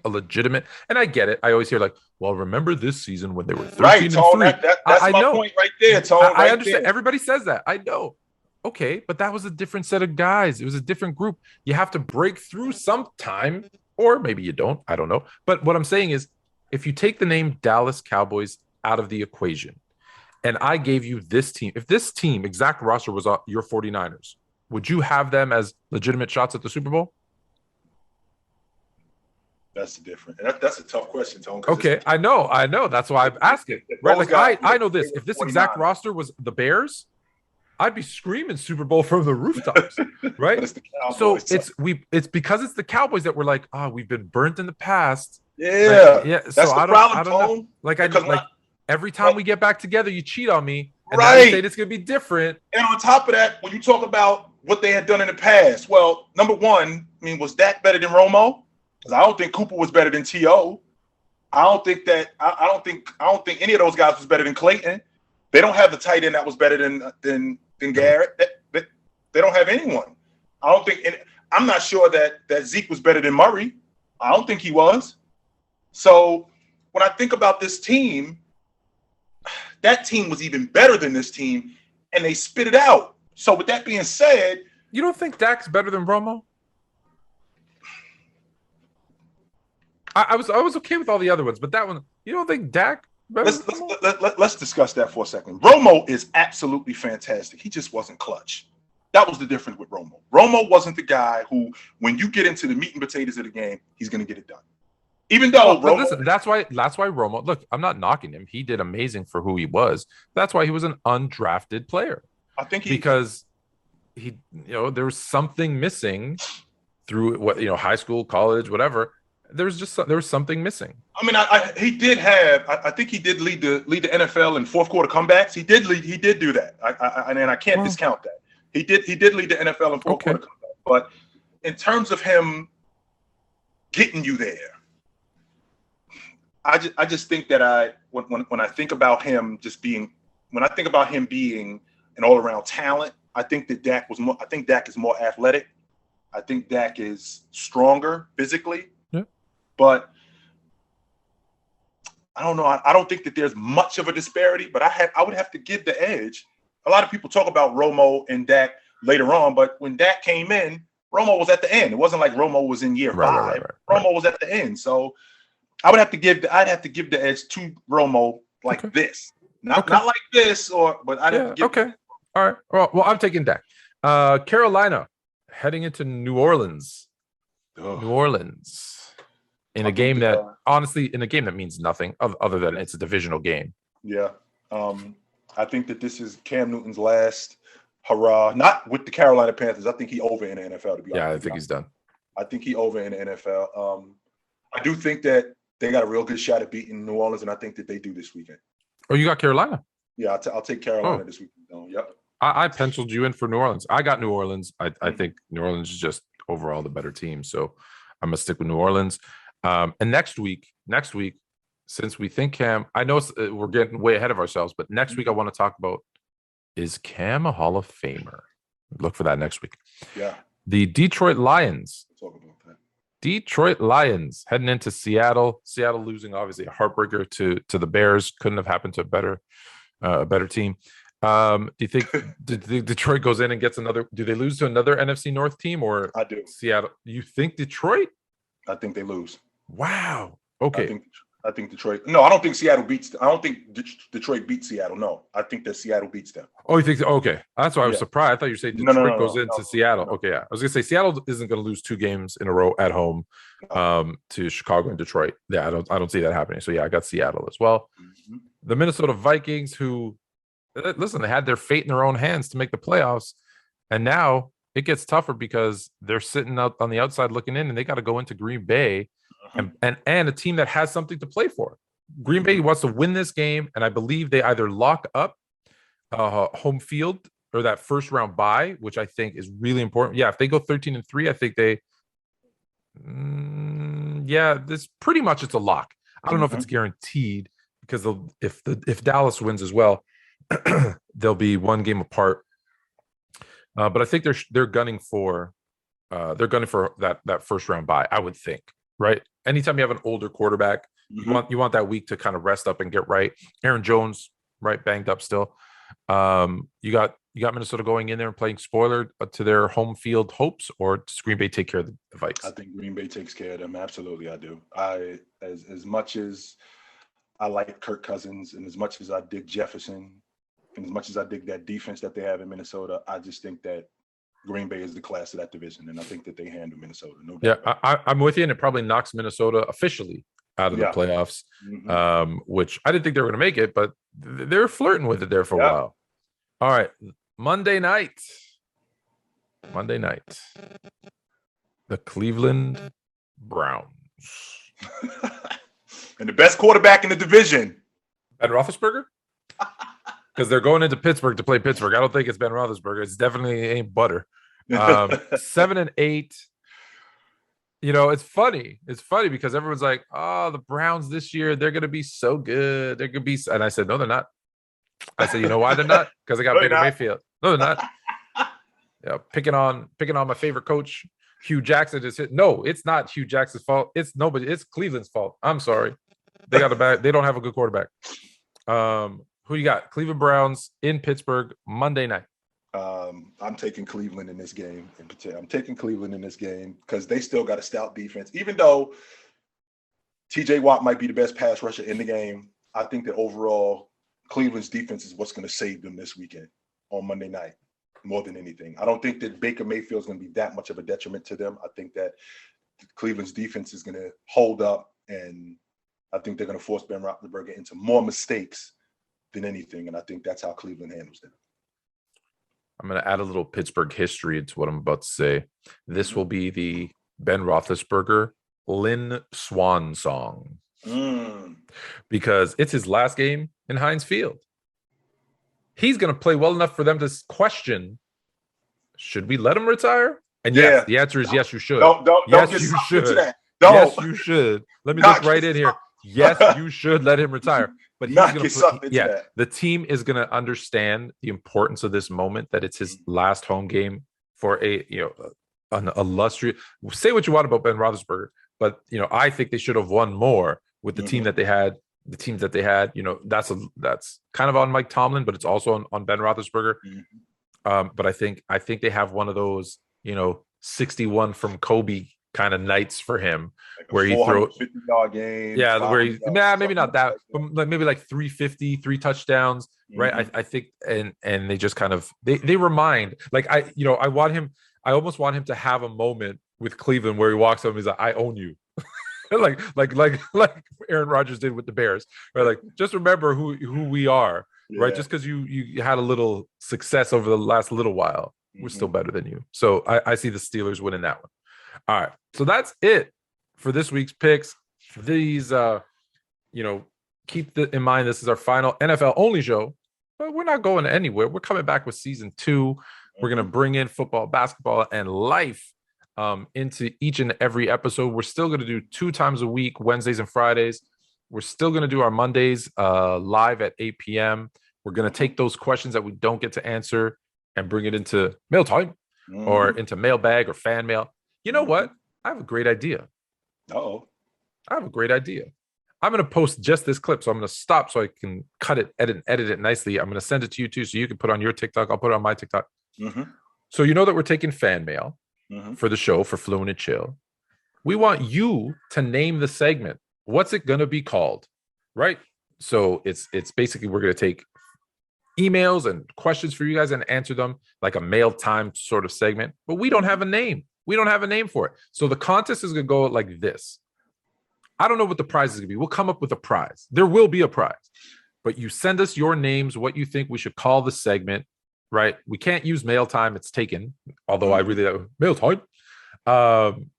a legitimate, and I get it. I always hear like, well, remember this season when they were 13 Tone, and 3. That's my point right there, Tone. I understand. There. Everybody says that. I know. Okay, but that was a different set of guys. It was a different group. You have to break through sometime, or maybe you don't. I don't know. But what I'm saying is, if you take the name Dallas Cowboys out of the equation, and I gave you this team, if this team, exact roster, was your 49ers, would you have them as legitimate shots at the Super Bowl? That's the difference. That's a tough question, Tone. Okay, I know. That's why I'm asking. Right? Like I know this. If this exact roster was the Bears, I'd be screaming Super Bowl from the rooftops, right? It's the Cowboys, so it's because it's the Cowboys that we're like, we've been burnt in the past. Yeah, Yeah. that's So the I problem, don't know. Tone. Like Because every time we get back together, you cheat on me, and now you're right, saying it's gonna be different. and on top of that, when you talk about what they had done in the past, well, number one, I mean, was Dak better than Romo? Because I don't think Cooper was better than T.O. I don't think that I don't think any of those guys was better than Clayton. They don't have the tight end that was better than Garrett. They don't have anyone. I don't think, and I'm not sure that Zeke was better than Murray. I don't think he was. So when I think about this team, that team was even better than this team, and they spit it out. So with that being said, You don't think Dak's better than Romo? I was okay with all the other ones, but that one, you don't think Dak better than Romo? let's discuss that for a second. Romo is absolutely fantastic. He just wasn't clutch. That was the difference with Romo. Romo wasn't the guy who, when you get into the meat and potatoes of the game, he's going to get it done. Even though But listen, that's why Romo. Look, I'm not knocking him. He did amazing for who he was. That's why he was an undrafted player. I think because there was something missing through high school, college, whatever. There was something missing. I mean, he did have. I think he did lead the NFL in fourth quarter comebacks. He did do that. I can't discount that. He did lead the NFL in fourth quarter comebacks. But in terms of him getting you there, I just think that when I think about him being an all around talent, I think that Dak is more athletic. I think Dak is stronger physically. Yeah. But I don't know. I don't think that there's much of a disparity, but I would have to give the edge. A lot of people talk about Romo and Dak later on, but when Dak came in, Romo was at the end. It wasn't like Romo was in year 5. Right. Romo was at the end. So I'd have to give the edge to Romo like this. Not like this, but I'd have to give Okay. All right. Well, I'm taking Dak. Carolina heading into New Orleans. New Orleans. In a game that means nothing other than it's a divisional game. Yeah. I think that this is Cam Newton's last hurrah. Not with the Carolina Panthers. I think he over in the NFL, to be honest. Yeah, I think he's done. I think he over in the NFL. I do think that they got a real good shot at beating New Orleans, and I think that they do this weekend. Oh, you got Carolina? Yeah, I'll take Carolina this weekend. Yep. I penciled you in for New Orleans. I got New Orleans. I think New Orleans is just overall the better team. So I'm going to stick with New Orleans. And next week, since we think Cam, I know we're getting way ahead of ourselves, but next week I want to talk about, is Cam a Hall of Famer? Look for that next week. Yeah. The Detroit Lions. We'll talk about that. Detroit Lions heading into Seattle. Seattle losing, obviously, a heartbreaker to the Bears. Couldn't have happened to a better team. Do you think Detroit goes in and gets another? Do they lose to another NFC North team, or I do? Seattle. You think Detroit? I think they lose. Wow. Okay. I think Detroit. No, I don't think Seattle beats. I don't think Detroit beats Seattle. No, I think that Seattle beats them. Oh, you think? Okay, that's why I was surprised. I thought you were saying Detroit goes into Seattle. No. Okay, yeah. I was gonna say Seattle isn't gonna lose 2 games in a row at home to Chicago and Detroit. Yeah, I don't see that happening. So yeah, I got Seattle as well. Mm-hmm. The Minnesota Vikings, who listen, they had their fate in their own hands to make the playoffs, and now it gets tougher because they're sitting out on the outside looking in, and they got to go into Green Bay. And a team that has something to play for. Green Bay wants to win this game, and I believe they either lock up home field or that first round bye, which I think is really important. Yeah, if they go 13-3, I think they this pretty much it's a lock. I don't know if it's guaranteed because if Dallas wins as well, they'll be 1 game apart. But I think they're gunning for that first round bye, I would think. Right. Anytime you have an older quarterback, you want that week to kind of rest up and get right. Aaron Jones, right, banged up still. You got Minnesota going in there and playing spoiler to their home field hopes, or does Green Bay take care of the Vikes? I think Green Bay takes care of them. Absolutely, I do. As much as I like Kirk Cousins, and as much as I dig Jefferson, and as much as I dig that defense that they have in Minnesota, I just think that Green Bay is the class of that division, and I think that they handle Minnesota. No doubt. Yeah, I'm with you, and it probably knocks Minnesota officially out of the playoffs, which I didn't think they were going to make it, but they're flirting with it there for a while. All right, Monday night, the Cleveland Browns And the best quarterback in the division. Ben Roethlisberger? Because they're going into Pittsburgh to play Pittsburgh. I don't think it's Ben Roethlisberger. It's definitely ain't butter. 7-8. You know, it's funny. It's funny because everyone's like, oh, the Browns this year, they're going to be so good. They're going to be. And I said, no, they're not. I said, you know why they're not? Because they got Baker Mayfield. No, they're not. Yeah, picking on my favorite coach, Hugh Jackson. No, it's not Hugh Jackson's fault. It's Cleveland's fault. I'm sorry. They got a bad. They don't have a good quarterback. Who you got? Cleveland Browns in Pittsburgh Monday night. I'm taking Cleveland in this game. I'm taking Cleveland in this game because they still got a stout defense. Even though TJ Watt might be the best pass rusher in the game, I think that overall Cleveland's defense is what's going to save them this weekend on Monday night more than anything. I don't think that Baker Mayfield is going to be that much of a detriment to them. I think that Cleveland's defense is going to hold up, and I think they're going to force Ben Roethlisberger into more mistakes than anything, and I think that's how Cleveland handles them. I'm going to add a little Pittsburgh history to what I'm about to say. This will be the Ben Roethlisberger Lynn Swan song because it's his last game in Heinz Field. He's going to play well enough for them to question, should we let him retire? And yes, the answer is yes, you should. Don't yes, get you should. That. Yes, you should. Let me look right in here. Yes, you should let him retire. But he's going to the team is going to understand the importance of this moment, that it's his last home game for an illustrious. Say what you want about Ben Roethlisberger, but I think they should have won more with the team that they had. The teams that they had, that's kind of on Mike Tomlin, but it's also on Ben Roethlisberger. But I think they have one of those 61 from Kobe kind of nights for him, like where he throws 50-yard game. Yeah, where he maybe not that, but like maybe like 350, 3 touchdowns, right? I think and they just kind of they remind, like I almost want him to have a moment with Cleveland where he walks up and he's like, I own you. like Aaron Rodgers did with the Bears, right? Like, just remember who we are, right? Just because you had a little success over the last little while, we're still better than you. So I see the Steelers winning that one. All right, so that's it for this week's picks. These, keep in mind, this is our final NFL only show, but we're not going anywhere. We're coming back with season 2. We're gonna bring in football, basketball, and life into each and every episode. We're still going to do 2 times a week, Wednesdays and Fridays. We're still going to do our Mondays live at 8 p.m. We're going to take those questions that we don't get to answer and bring it into mail time or into mailbag or fan mail. You know what? I have a great idea. I have a great idea. I'm going to post just this clip, so I'm going to stop so I can cut it, edit it nicely. I'm going to send it to you too, so you can put it on your TikTok. I'll put it on my TikTok. So you know that we're taking fan mail for the show, for Fluent and Chill. We want you to name the segment. What's it going to be called? Right? So it's basically, we're going to take emails and questions for you guys and answer them like a mail time sort of segment, but we don't have a name. We don't have a name for it. So the contest is going to go like this. I don't know what the prize is going to be. We'll come up with a prize. There will be a prize, but you send us your names, what you think we should call the segment, right? We can't use mail time. It's taken. Although I really mail time.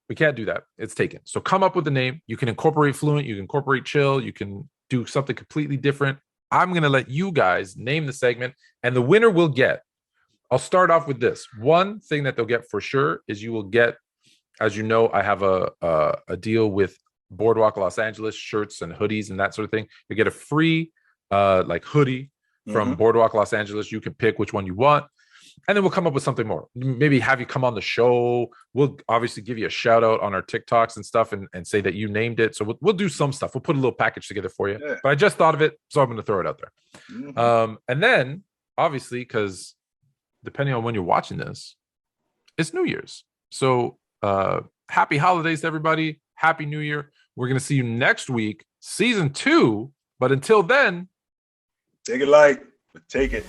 We can't do that. It's taken. So come up with a name. You can incorporate Fluent. You can incorporate Chill. You can do something completely different. I'm going to let you guys name the segment, and the winner will get. I'll start off with this. One thing that they'll get for sure is you will get, as you know, I have a deal with Boardwalk Los Angeles shirts and hoodies and that sort of thing. You get a free hoodie from Boardwalk Los Angeles. You can pick which one you want, and then we'll come up with something more. Maybe have you come on the show. We'll obviously give you a shout out on our TikToks and stuff, and say that you named it. So we'll do some stuff. We'll put a little package together for you. But I just thought of it, so I'm going to throw it out there. And then obviously, because depending on when you're watching this, it's New Year's. So happy holidays to everybody. Happy New Year. We're going to see you next week, season 2. But until then, take it light, but take it.